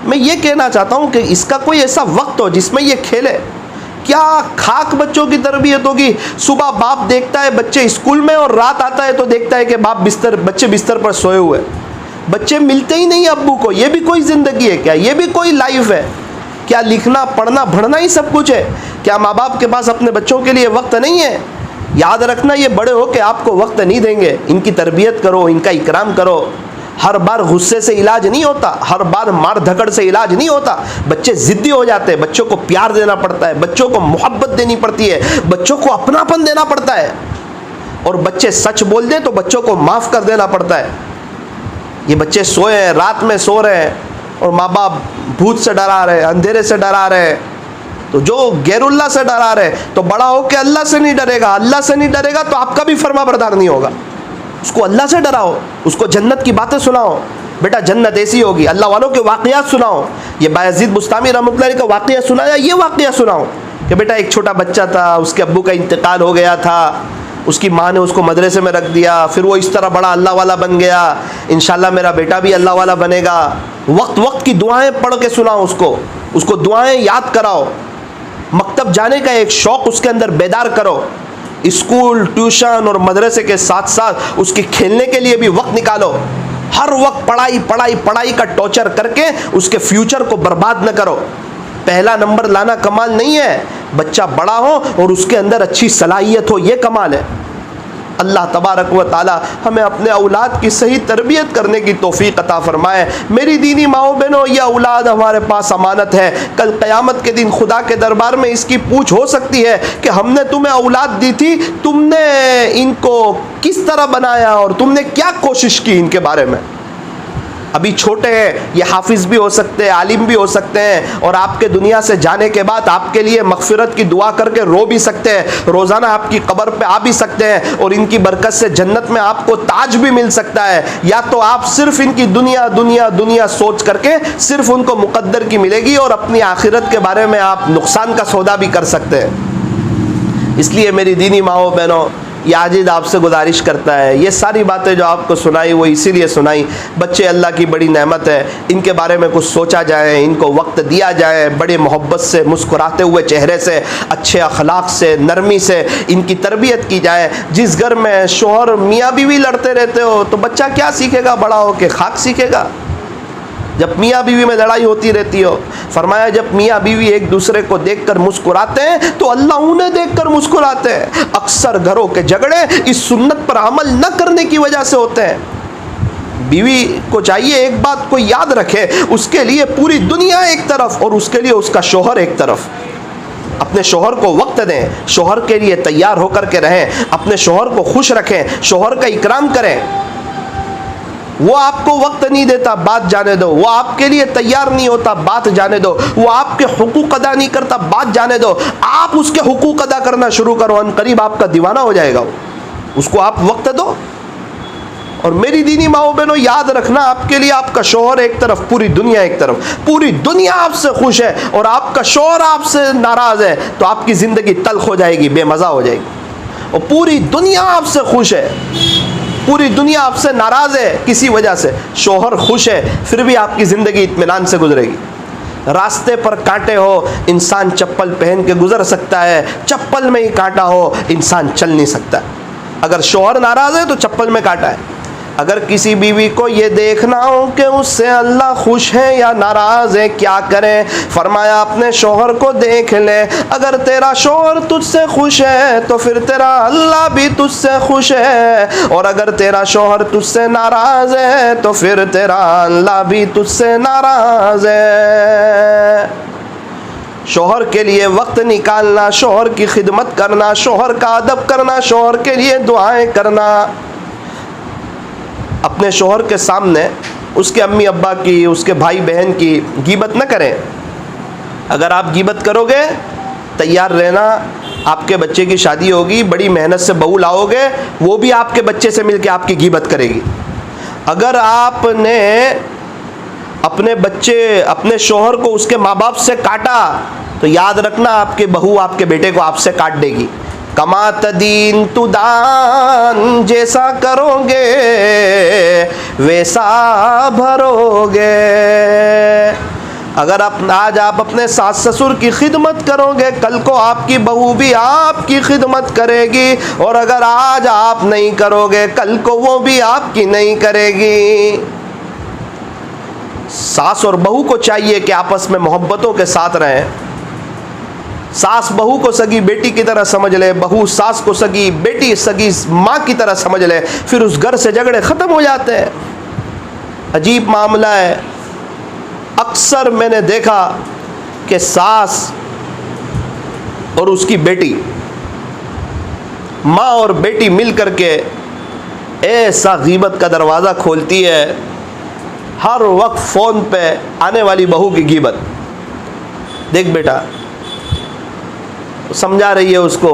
मैं ये कहना चाहता हूँ कि इसका कोई ऐसा वक्त हो जिसमें ये खेले। क्या खाक बच्चों की तरबियत होगी, सुबह बाप देखता है बच्चे स्कूल में और रात आता है तो देखता है कि बच्चे बिस्तर पर सोए हुए, बच्चे मिलते ही नहीं अब्बू को। ये भी कोई ज़िंदगी है क्या? ये भी कोई लाइफ है क्या? लिखना पढ़ना पढ़ना ही सब कुछ है क्या? माँ बाप के पास अपने बच्चों के लिए वक्त नहीं है? याद रखना ये बड़े हो के आपको वक्त नहीं देंगे। इनकी तरबियत करो, इनका इकराम करो। हर बार गुस्से से इलाज नहीं होता, हर बार मार धकड़ से इलाज नहीं होता। बच्चे ज़िद्दी हो जाते हैं, बच्चों को प्यार देना पड़ता है, बच्चों को मोहब्बत देनी पड़ती है, बच्चों को अपनापन देना पड़ता है। और बच्चे सच बोल दें तो बच्चों को माफ़ कर देना पड़ता है। ये बच्चे सोए हैं, रात में सो रहे हैं और माँ बाप भूत से डरा रहे हैं, अंधेरे से डरा रहे हैं, तो जो गैरुल्लाह से डरा रहे तो बड़ा हो के अल्लाह से नहीं डरेगा। अल्लाह से नहीं डरेगा तो आपका भी फरमाबरदार नहीं होगा। उसको अल्लाह से डराओ, उसको जन्नत की बातें सुनाओ, बेटा जन्नत ऐसी होगी, अल्लाह वालों के वाक़ियात सुनाओ। ये बायज़ीद बुस्तामी रहमतुल्लाह का वाक़िया सुनाया, ये वाक़िया सुनाओ कि बेटा एक छोटा बच्चा था, उसके अब्बू का इंतकाल हो गया था, उसकी माँ ने उसको मदरसे में रख दिया, फिर वो इस तरह बड़ा अल्लाह वाला बन गया, इंशाल्लाह मेरा बेटा भी अल्लाह वाला बनेगा। वक्त वक्त की दुआएं पढ़ के सुनाओ उसको दुआएं याद कराओ। मकतब जाने का एक शौक़ उसके अंदर बेदार करो। स्कूल ट्यूशन और मदरसे के साथ साथ उसके खेलने के लिए भी वक्त निकालो। हर वक्त पढ़ाई पढ़ाई पढ़ाई का टॉर्चर करके उसके फ्यूचर को बर्बाद न करो। पहला नंबर लाना कमाल नहीं है, बच्चा बड़ा हो और उसके अंदर अच्छी सलाहियत हो, ये कमाल है। अल्लाह तबारक व ताला हमें अपने औलाद की सही तरबियत करने की तौफीक अता फरमाए। मेरी दीनी माओ बहनों, यह औलाद हमारे पास अमानत है। कल क़यामत के दिन खुदा के दरबार में इसकी पूछ हो सकती है कि हमने तुम्हें औलाद दी थी, तुमने इनको किस तरह बनाया और तुमने क्या कोशिश की इनके बारे में। अभी छोटे हैं, ये हाफिज़ भी हो सकते हैं, आलिम भी हो सकते हैं, और आपके दुनिया से जाने के बाद आपके लिए मगफिरत की दुआ करके रो भी सकते हैं, रोज़ाना आपकी कब्र पे आ भी सकते हैं, और इनकी बरकत से जन्नत में आपको ताज भी मिल सकता है। या तो आप सिर्फ इनकी दुनिया दुनिया दुनिया सोच करके सिर्फ उनको मुकद्दर की मिलेगी और अपनी आखिरत के बारे में आप नुकसान का सौदा भी कर सकते हैं। इसलिए मेरी दीनी माओ बहनों, ये आजिज़ आपसे गुजारिश करता है, ये सारी बातें जो आपको सुनाई वो इसीलिए सुनाई। बच्चे अल्लाह की बड़ी नेमत है, इनके बारे में कुछ सोचा जाए, इनको वक्त दिया जाए, बड़े मोहब्बत से मुस्कुराते हुए चेहरे से, अच्छे अखलाक से, नरमी से इनकी तरबियत की जाए। जिस घर में शोहर मियाँ बीवी लड़ते रहते हो तो बच्चा क्या सीखेगा? बड़ा हो के खाक सीखेगा। जब मियाँ बीवी में लड़ाई होती रहती हो, फरमाया जब मियाँ बीवी एक दूसरे को देखकर मुस्कुराते हैं तो अल्लाह उन्हें देखकर मुस्कुराते हैं। अक्सर घरों के झगड़े इस सुन्नत पर अमल न करने की वजह से होते हैं। बीवी को चाहिए एक बात को याद रखे, उसके लिए पूरी दुनिया एक तरफ और उसके लिए उसका शोहर एक तरफ। अपने शोहर को वक्त दें, शोहर के लिए तैयार होकर के रहें, अपने शोहर को खुश रखें, शोहर का इकराम करें। वो आपको वक्त नहीं देता, बात जाने दो। वो आपके लिए तैयार नहीं होता, बात जाने दो। वो आपके हुकूक अदा नहीं करता, बात जाने दो। आप उसके हुकूक अदा करना शुरू करो, अनकरीब आपका दीवाना हो जाएगा वो। उसको आप वक्त दो। और मेरी दीनी माओ बहनों, याद रखना, आपके लिए आपका शौहर एक तरफ, पूरी दुनिया एक तरफ। पूरी दुनिया आपसे खुश है और आपका शौहर आपसे नाराज है तो आपकी जिंदगी तल्ख हो जाएगी, बेमज़ा हो जाएगी। और पूरी दुनिया आपसे खुश है, पूरी दुनिया आपसे नाराज है किसी वजह से, शौहर खुश है, फिर भी आपकी जिंदगी इत्मीनान से गुजरेगी। रास्ते पर कांटे हो, इंसान चप्पल पहन के गुजर सकता है, चप्पल में ही कांटा हो, इंसान चल नहीं सकता। अगर शौहर नाराज है तो चप्पल में कांटा है। अगर किसी बीवी को ये देखना हो कि उससे अल्लाह खुश है या नाराज है, क्या करें? फरमाया अपने शौहर को देख ले। अगर तेरा शौहर तुझसे खुश है तो फिर तेरा अल्लाह भी तुझसे खुश है, और अगर तेरा शौहर तुझसे नाराज है तो फिर तेरा अल्लाह भी तुझसे नाराज है। शौहर के लिए वक्त निकालना, शौहर की खिदमत करना, शौहर का अदब करना, शौहर के लिए दुआएं करना। अपने शौहर के सामने उसके अम्मी अब्बा की, उसके भाई बहन की गीबत न करें। अगर आप गीबत करोगे, तैयार रहना, आपके बच्चे की शादी होगी, बड़ी मेहनत से बहू लाओगे, वो भी आपके बच्चे से मिलके आपकी गीबत करेगी। अगर आपने अपने बच्चे, अपने शौहर को उसके माँ बाप से काटा तो याद रखना, आपके बहू आपके बेटे को आपसे काट देगी। कमा तदीन तुदान, जैसा करोगे वैसा भरोगे। अगर आज आप अपने सास ससुर की खिदमत करोगे, कल को आपकी बहू भी आपकी खिदमत करेगी, और अगर आज आप नहीं करोगे, कल को वो भी आपकी नहीं करेगी। सास और बहू को चाहिए कि आपस में मोहब्बतों के साथ रहें। सास बहू को सगी बेटी की तरह समझ ले, बहू सास को सगी बेटी, सगी माँ की तरह समझ ले, फिर उस घर से झगड़े ख़त्म हो जाते हैं। अजीब मामला है। अक्सर मैंने देखा कि सास और उसकी बेटी, माँ और बेटी मिल करके ऐसा गीबत का दरवाज़ा खोलती है, हर वक्त फ़ोन पे आने वाली बहू की गीबत। देख बेटा, समझा रही है उसको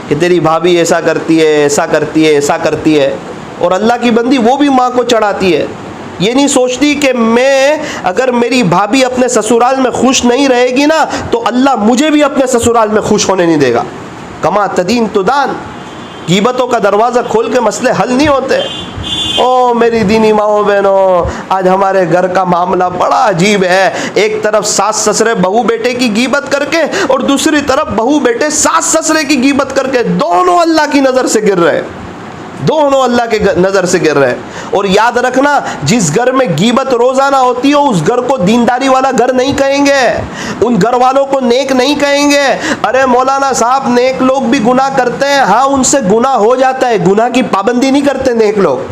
कि तेरी भाभी ऐसा करती है, ऐसा करती है, ऐसा करती है, और अल्लाह की बंदी वो भी माँ को चढ़ाती है। ये नहीं सोचती कि मैं, अगर मेरी भाभी अपने ससुराल में खुश नहीं रहेगी ना तो अल्लाह मुझे भी अपने ससुराल में खुश होने नहीं देगा। कमा तदीन तुदान, गीबतों का दरवाज़ा खोल के मसले हल नहीं होते। ओ मेरी दीनी माओ बहनों, आज हमारे घर का मामला बड़ा अजीब है। एक तरफ सास ससुरे बहू बेटे की गीबत करके, और दूसरी तरफ बहू बेटे सास ससुरे की गीबत करके, दोनों अल्लाह की नज़र से गिर रहे हैं, दोनों अल्लाह के नज़र से गिर रहे हैं। और याद रखना, जिस घर में गीबत रोज़ाना होती हो उस घर को दीनदारी वाला घर नहीं कहेंगे, उन घर वालों को नेक नहीं कहेंगे। अरे मौलाना साहब, नेक लोग भी गुनाह करते हैं, हाँ उनसे गुनाह हो जाता है, गुनाह की पाबंदी नहीं करते नेक लोग,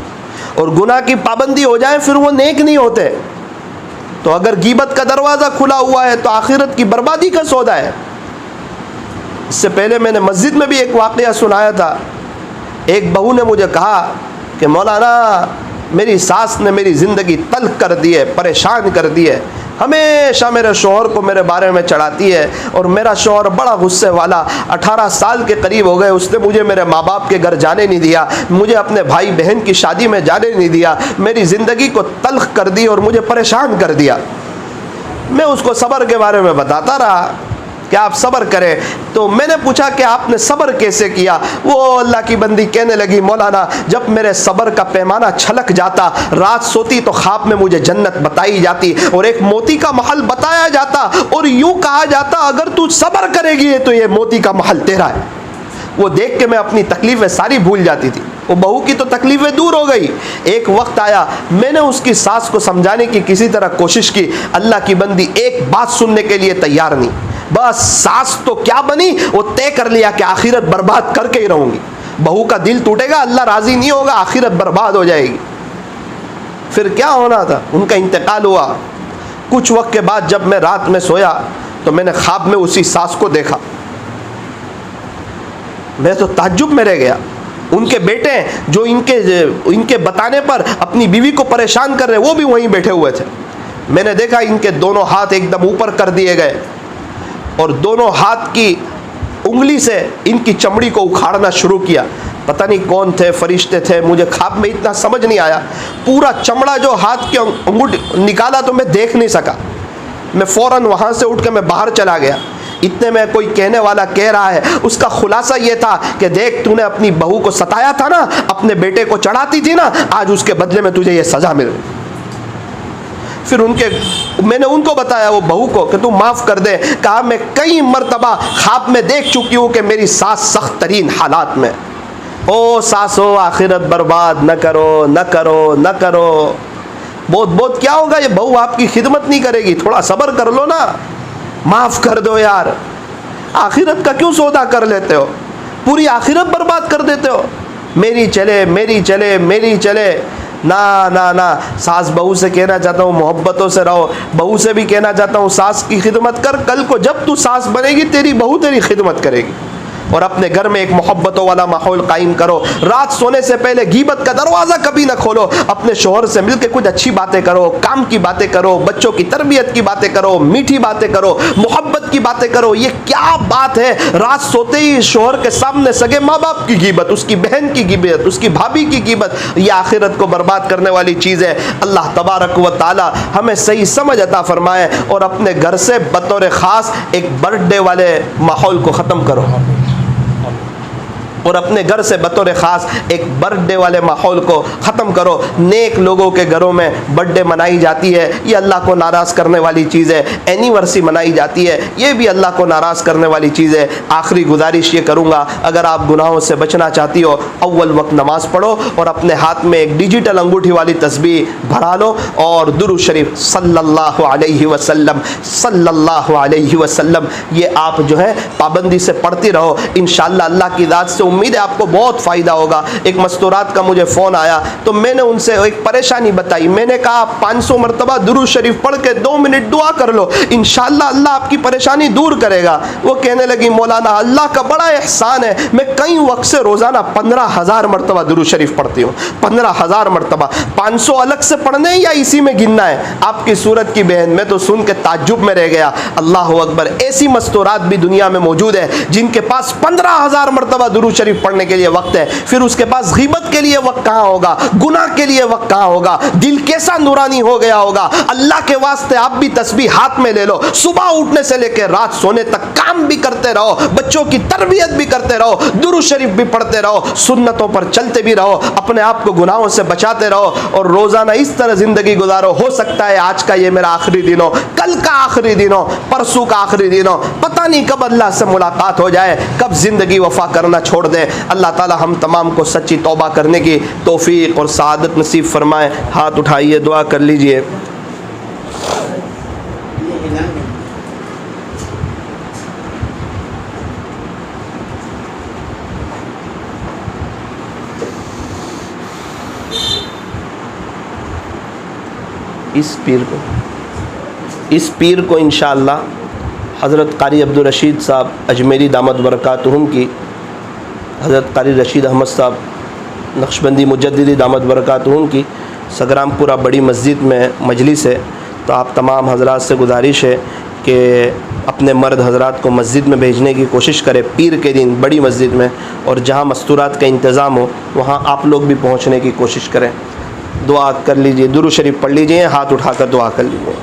और गुनाह की पाबंदी हो जाए फिर वो नेक नहीं होते। तो अगर गीबत का दरवाज़ा खुला हुआ है तो आखिरत की बर्बादी का सौदा है। इससे पहले मैंने मस्जिद में भी एक वाक़या सुनाया था। एक बहू ने मुझे कहा कि मौलाना, मेरी सास ने मेरी ज़िंदगी तल्ख कर दी है, परेशान कर दी है, हमेशा मेरे शौहर को मेरे बारे में चढ़ाती है, और मेरा शौहर बड़ा गुस्से वाला, 18 साल के करीब हो गए, उसने मुझे मेरे माँ बाप के घर जाने नहीं दिया, मुझे अपने भाई बहन की शादी में जाने नहीं दिया, मेरी ज़िंदगी को तल्ख कर दी और मुझे परेशान कर दिया। मैं उसको सब्र के बारे में बताता रहा कि आप सब्र करें। तो मैंने पूछा कि आपने सब्र कैसे किया? वो अल्लाह की बंदी कहने लगी, मौलाना जब मेरे सब्र का पैमाना छलक जाता, रात सोती तो ख्वाब में मुझे जन्नत बताई जाती और एक मोती का महल बताया जाता, और यूं कहा जाता अगर तू सब्र करेगी तो ये मोती का महल तेरा है। वो देख के मैं अपनी तकलीफ़ें सारी भूल जाती थी। वो बहू की तो तकलीफ़ें दूर हो गई। एक वक्त आया, मैंने उसकी सास को समझाने की किसी तरह कोशिश की, अल्लाह की बंदी एक बात सुनने के लिए तैयार नहीं। बस सास तो क्या बनी, वो तय कर लिया कि आखिरत बर्बाद करके ही रहूंगी। बहू का दिल टूटेगा, अल्लाह राज़ी नहीं होगा, आखिरत बर्बाद हो जाएगी। फिर क्या होना था, उनका इंतकाल हुआ। कुछ वक्त के बाद जब मैं रात में सोया तो मैंने ख्वाब में उसी सास को देखा। मैं तो ताज्जुब में रह गया। उनके बेटे जो इनके बताने पर अपनी बीवी को परेशान कर रहे, वो भी वहीं बैठे हुए थे। मैंने देखा इनके दोनों हाथ एकदम ऊपर कर दिए गए और दोनों हाथ की उंगली से इनकी चमड़ी को उखाड़ना शुरू किया। पता नहीं कौन थे, फरिश्ते थे, मुझे ख्वाब में इतना समझ नहीं आया। पूरा चमड़ा जो हाथ की अंगूठी निकाला तो मैं देख नहीं सका। मैं फ़ौरन वहाँ से उठ के मैं बाहर चला गया। इतने में कोई कहने वाला कह रहा है, उसका खुलासा ये था कि देख तूने अपनी बहू को सताया था ना, अपने बेटे को चढ़ाती थी ना, आज उसके बदले में तुझे ये सज़ा मिल रही। फिर मैंने उनको बताया वो बहू को कि तू माफ़ कर दे। कहा मैं कई मरतबा ख्वाब में देख चुकी हूँ कि मेरी सास सख्त तरीन हालात में। ओ सासो आखिरत बर्बाद न करो, न करो, न करो। बहुत बहुत क्या होगा, ये बहू आपकी खिदमत नहीं करेगी, थोड़ा सब्र कर लो ना, माफ़ कर दो यार। आखिरत का क्यों सौदा कर लेते हो, पूरी आखिरत बर्बाद कर देते हो। मेरी चले, मेरी चले, मेरी चले। ना ना ना, सास बहू से कहना चाहता हूँ मोहब्बतों से रहो। बहू से भी कहना चाहता हूँ सास की खिदमत कर। कल को जब तू सास बनेगी तेरी बहू तेरी खिदमत करेगी। और अपने घर में एक मोहब्बतों वाला माहौल कायम करो। रात सोने से पहले गीबत का दरवाज़ा कभी ना खोलो। अपने शोहर से मिलकर कुछ अच्छी बातें करो, काम की बातें करो, बच्चों की तरबियत की बातें करो, मीठी बातें करो, मोहब्बत की बातें करो। ये क्या बात है, रात सोते ही शोहर के सामने सगे माँ बाप की गीबत, उसकी बहन की गीबत, उसकी भाभी की गीबत, ये आखिरत को बर्बाद करने वाली चीज़ है। अल्लाह तबारक व ताला हमें सही समझ अता फरमाए और अपने घर से बतौर ख़ास एक बर्थडे वाले माहौल को ख़त्म करो। और अपने घर से बतौर ख़ास एक बर्थडे वाले माहौल को ख़त्म करो। नेक लोगों के घरों में बर्थडे मनाई जाती है, ये अल्लाह को नाराज़ करने वाली चीज़ है। एनिवर्सरी मनाई जाती है, ये भी अल्लाह को नाराज़ करने वाली चीज़ है। आखिरी गुजारिश ये करूँगा, अगर आप गुनाहों से बचना चाहती हो, अव्वल वक्त नमाज़ पढ़ो और अपने हाथ में एक डिजिटल अंगूठी वाली तस्बीह भरा लो और दुरूद शरीफ सल्लल्लाहु अलैहि वसल्लम, सल्लल्लाहु अलैहि वसल्लम ये आप जो है पाबंदी से पढ़ती रहो। इंशाअल्लाह अल्लाह की ज़ात से उम्मीद है आपको बहुत फ़ायदा होगा। एक मस्तूरात का मुझे फ़ोन आया तो मैंने उनसे एक परेशानी बताई। मैंने कहा 500 मरतबा दुरूद शरीफ पढ़ के 2 मिनट दुआ कर लो, इंशाअल्लाह अल्लाह आपकी परेशानी दूर करेगा। वो कहने लगी मौलाना अल्लाह का बड़ा एहसान है, मैं कई वक्त से रोज़ाना 15,000 मरतबा दुरूद शरीफ पढ़ती हूँ। 15,000 मरतबा, 500 अलग से पढ़ने या इसी में गिनना है? आपकी सूरत की बहन, मैं तो सुन के ताज्जुब में रह गया। अल्लाह अकबर, ऐसी मस्तूरात भी दुनिया में मौजूद है जिनके पास 15,000 मरतबा दुरूद शरीफ पढ़ने के लिए वक्त है। फिर उसके पास गीबत के लिए वक्त कहाँ होगा, गुनाह के लिए वक्त कहाँ होगा? दिल कैसा नूरानी हो गया होगा। अल्लाह के वास्ते आप भी तस्बीह हाथ में ले लो, सुबह उठने से लेकर रात सोने तक काम भी करते रहो, बच्चों की तरबियत भी करते रहो, दुरूद शरीफ भी पढ़ते रहो, सुन्नतों पर चलते भी रहो, अपने आप को गुनाहों से बचाते रहो और रोजाना इस तरह जिंदगी गुजारो। हो सकता है आज का ये मेरा आखिरी दिन हो, कल का आखिरी दिन हो, परसों का आखिरी दिन हो, पता नहीं कब अल्लाह से मुलाकात हो जाए, कब जिंदगी वफा करना छोड़ दे। अल्लाह ताला हम तमाम को सच्ची तौबा करने की तौफीक और सआदत नसीब फरमाए। हाथ उठाइए, दुआ कर लीजिए। इस पीर को इंशाअल्लाह हज़रत कारी अब्दुल रशीद साहब अजमेरी दामत बरकातुहुम की, हज़रत कारी रशीद अहमद साहब नक्शबंदी मुजद्दिदी दामत बरकातुहुम की सगरामपुरा बड़ी मस्जिद में मजलिस है। तो आप तमाम हजरात से गुजारिश है कि अपने मर्द हजरात को मस्जिद में भेजने की कोशिश करें पीर के दिन बड़ी मस्जिद में, और जहाँ मस्तूरात का इंतज़ाम हो वहाँ आप लोग भी पहुँचने की कोशिश करें। दुआ कर लीजिए, दुरूद शरीफ पढ़ लीजिए, हाथ उठाकर दुआ कर लीजिए।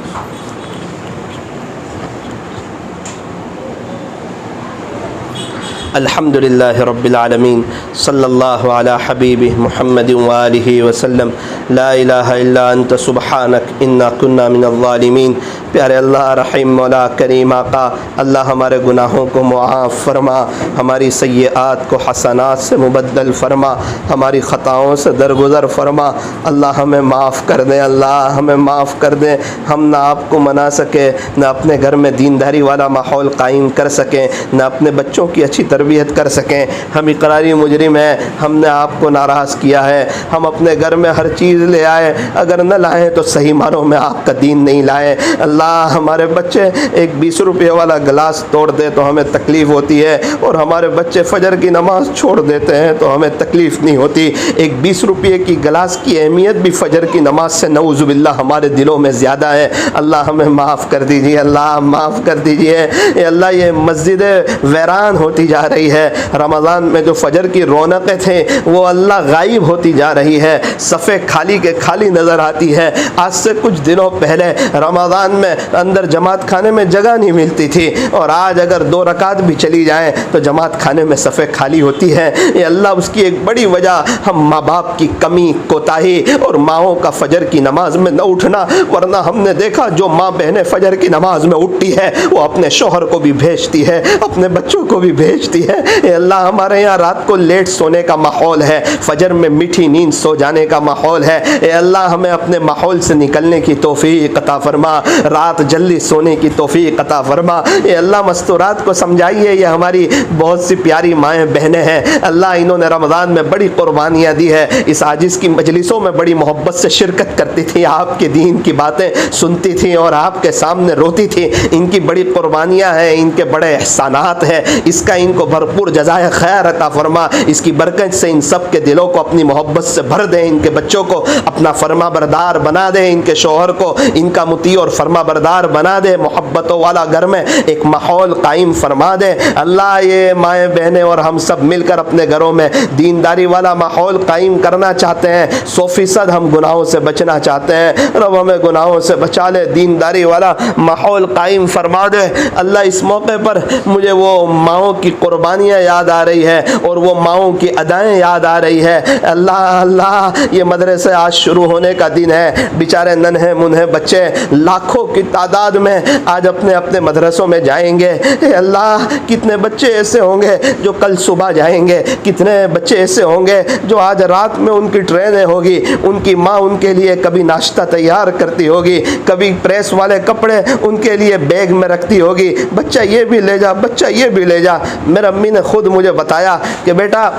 अल्हम्दुलिल्लाहि रब्बिल आलमीन, सल्लल्लाहु अला हबीबि मुहम्मद व आलिहि वसल्लम, ला इलाहा इल्ला अंत सुब्हानक इन्ना कुन्ना मिनल ज़ालिमीन। प्यारे अल्लाह रहीम मौला करीम आका, अल्लाह हमारे गुनाहों को मुआफ़ फरमा, हमारी सय्यात को हसनात से मुबद्दल फरमा, हमारी ख़ताओं से दरगुज़र फरमा। अल्लाह हमें माफ़ कर दें, अल्लाह हमें माफ़ कर दें। हम ना आपको मना सके, ना अपने घर में दीनदारी वाला माहौल कायम कर सकें, ना अपने बच्चों की अच्छी तरबियत कर सकें। हम इकरारी मुजरिम हैं, हमने आपको नाराज़ किया है। हम अपने घर में हर चीज़ ले आए, अगर न लाएँ तो सही मानों में आपका दीन नहीं लाए। अल्लाह अल्लाह हमारे बच्चे एक 20 रुपये वाला गिलास तोड़ दे तो हमें तकलीफ़ होती है, और हमारे बच्चे फजर की नमाज़ छोड़ देते हैं तो हमें तकलीफ़ नहीं होती। एक 20 रुपये की गिलास की अहमियत भी फजर की नमाज से नऊज़ुबिल्लाह हमारे दिलों में ज़्यादा है। अल्लाह हमें माफ़ कर दीजिए, अल्लाह माफ़ कर दीजिए। अल्लाह ये मस्जिदें वैरान होती जा रही है, रमज़ान में जो फजर की रौनकें थे वो अल्लाह गायब होती जा रही है, सफ़े खाली के खाली नज़र आती है। आज से कुछ दिनों पहले रमज़ान में अंदर जमात खाने में जगह नहीं मिलती थी, और आज अगर 2 रकात भी चली जाएं तो जमात खाने में सफ़े खाली होती है। ये अल्लाह उसकी एक बड़ी वजह हम माँ बाप की कमी कोताही और माओं का फजर की नमाज में न उठना, वरना हमने देखा जो माँ बहनें फजर की नमाज में उठती है वो अपने शोहर को भी भेजती है, अपने बच्चों को भी भेजती है। ये अल्लाह हमारे यहाँ रात को लेट सोने का माहौल है, फजर में मीठी नींद सो जाने का माहौल है। ये अल्लाह हमें अपने माहौल से निकलने की तौफीक अता फरमा, रात जल्दी सोने की तौफीक अता फरमा। ये अल्लाह मस्तूरात को समझाइए, ये हमारी बहुत सी प्यारी माएँ बहनें हैं, अल्लाह इन्होंने रमज़ान में बड़ी कुर्बानियाँ दी है, इस आजिज़ की मजलिसों में बड़ी मोहब्बत से शिरकत करती थी, आपके दीन की बातें सुनती थी और आपके सामने रोती थी। इनकी बड़ी कुर्बानियाँ हैं, इनके बड़े एहसानात हैं, इसका इनको भरपूर जज़ाए खैर अता फरमा। इसकी बरकत से इन सब के दिलों को अपनी मोहब्बत से भर दे, इनके बच्चों को अपना फरमा बरदार बना दे, इनके शोहर को इनका मुती और फरमा बरदार बना दे, मोहब्बतों वाला घर में एक माहौल कायम फरमा दे। अल्लाह ये माएँ बहनें और हम सब मिलकर अपने घरों में दीनदारी वाला माहौल कायम करना चाहते हैं, 100% हम गुनाहों से बचना चाहते हैं। रब हमें गुनाहों से बचा ले, दीनदारी वाला माहौल कायम फरमा दे। अल्लाह इस मौके पर मुझे वो माओं की कुर्बानियाँ याद आ रही है और वो माओं की अदाएँ याद आ रही है। अल्लाह अल्लाह ये मदरसे आज शुरू होने का दिन है, बेचारे नन्हे मुन्हे बच्चे लाखों की तादाद में आज अपने अपने मदरसों में जाएंगे। अल्लाह कितने बच्चे ऐसे होंगे जो कल सुबह जाएंगे, कितने बच्चे ऐसे होंगे जो आज रात में उनकी ट्रेनें होगी, उनकी माँ उनके लिए कभी नाश्ता तैयार करती होगी, कभी प्रेस वाले कपड़े उनके लिए बैग में रखती होगी, बच्चा ये भी ले जा, बच्चा ये भी ले जा। मेरी अम्मी ने खुद मुझे बताया कि बेटा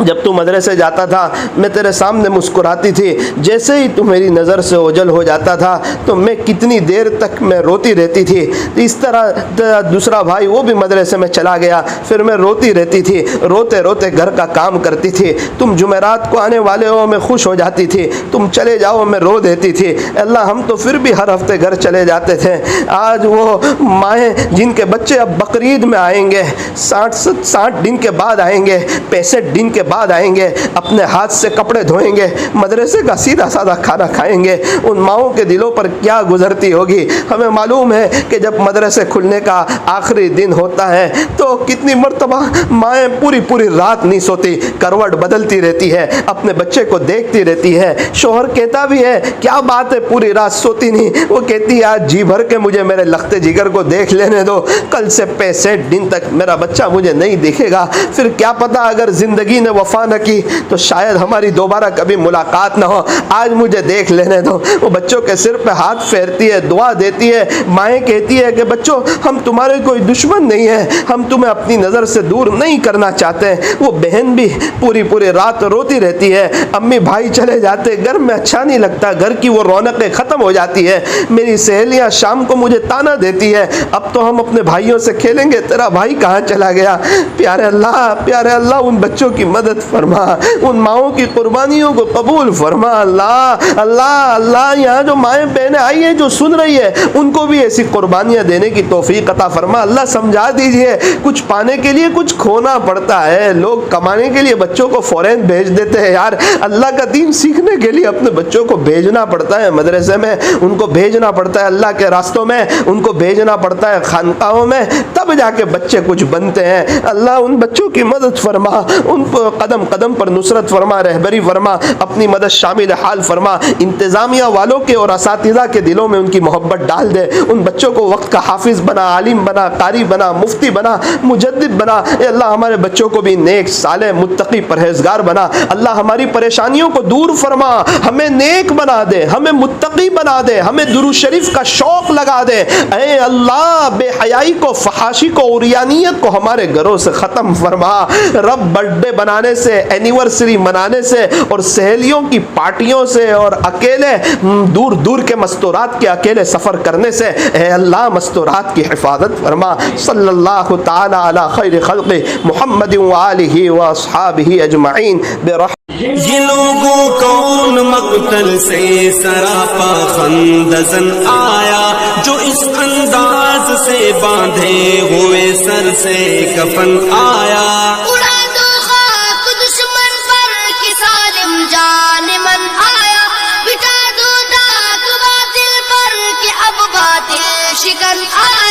जब तू मदरसे जाता था मैं तेरे सामने मुस्कुराती थी, जैसे ही तू मेरी नज़र से ओझल हो जाता था तो मैं कितनी देर तक मैं रोती रहती थी। तो इस तरह दूसरा भाई वो भी मदरसे में चला गया, फिर मैं रोती रहती थी, रोते रोते घर का काम करती थी। तुम जुमेरात को आने वाले हो मैं खुश हो जाती थी, तुम चले जाओ मैं रो देती थी। अल्लाह हम तो फिर भी हर हफ्ते घर चले जाते थे। आज वो माएँ जिनके बच्चे अब बकरीद में आएंगे, 60 दिन के बाद आएंगे, 65 दिन के बाद आएंगे, अपने हाथ से कपड़े धोएंगे, मदरसे का सीधा साधा खाना खाएंगे, उन माओं के दिलों पर क्या गुजरती होगी। हमें मालूम है कि जब मदरसे खुलने का आखिरी दिन होता है तो कितनी मर्तबा माएँ पूरी पूरी रात नहीं सोती, करवट बदलती रहती है, अपने बच्चे को देखती रहती है। शोहर कहता भी है क्या बात है पूरी रात सोती नहीं, वो कहती है आज जी भर के मुझे मेरे लख्ते जिगर को देख लेने दो, कल से 65 दिन तक मेरा बच्चा मुझे नहीं दिखेगा, फिर क्या पता अगर ज़िंदगी ने वफा न की तो शायद हमारी दोबारा कभी मुलाकात ना हो, आज मुझे देख लेने दो। वो बच्चों के सिर पे हाथ फेरती है, दुआ देती है। माएँ कहती है कि बच्चों हम तुम्हारे कोई दुश्मन नहीं है, हम तुम्हें अपनी नज़र से दूर नहीं करना चाहते। वो बहन भी पूरी पूरी रात रोती रहती है, अम्मी भाई चले जाते, घर में अच्छा नहीं लगता, घर की वो रौनकें ख़त्म हो जाती है। मेरी सहेलियाँ शाम को मुझे ताना देती है अब तो हम अपने भाइयों से खेलेंगे, तेरा भाई कहाँ चला गया। प्यारे अल्लाह उन बच्चों की मदद फरमा, उन माओं की कुर्बानियों को कबूल फरमा। अल्लाह अल्लाह अल्लाह यहाँ जो माएँ बहनें आई है जो सुन रही है उनको भी ऐसी कुर्बानियाँ देने की तौफीक अता फरमा। अल्लाह समझा दीजिए कुछ पाने के लिए कुछ खोना पड़ता है, लोग कमाने के लिए बच्चों को फौरन भेज देते हैं यार, अल्लाह का दीन सीखने के लिए अपने बच्चों को भेजना पड़ता है मदरसे में, उनको भेजना पड़ता है अल्लाह के रास्तों में, उनको भेजना पड़ता है खानकाहों में, तब जाके बच्चे कुछ बनते हैं। अल्लाह उन बच्चों की मदद फरमा, उनको कदम कदम पर नुसरत फरमा, रहबरी फरमा, अपनी मदद शामिल हाल फरमा। इंतज़ामिया वालों के और असातिज़ा के दिलों में उनकी मोहब्बत डाल दे, उन बच्चों को वक्त का हाफिज़ बना, आलिम बना, कारी बना, मुफ्ती बना, मुजद्दिद बना। अल्लाह हमारे बच्चों को भी नेक साले मुत्तकी परहेजगार बना। अल्लाह हमारी परेशानियों को दूर फरमा, हमें नेक बना दे, हमें मुत्तकी बना दे, हमें दुरूद शरीफ का शौक लगा दे। ऐ अल्लाह बेहयाई को, फहाशी को, उरियानियत को हमारे घरों से ख़त्म फरमा। रब बर्थडे बनाने मनाने से, एनिवर्सरी मनाने से और सहेलियों की पार्टियों से और अकेले दूर दूर के मस्तूरात के अकेले सफ़र करने से ए अल्लाह मस्तूरात की हिफाजत फरमा। सल्लल्लाहु ताला अला खैर खल्क़ि मुहम्मद व आलिहि व अस्हाबिहि अजमईन बिरह। ये लोगों कौन मक़तल से सरापा खंदज़न आया, जो इस अंदाज से बांधे हुए सर से कफन आया। उड़ा दो खाक दुश्मन पर कि सालिम जानिमन आया, बिठा दो दाग बातिल पर कि अब बातिल शिकन आया।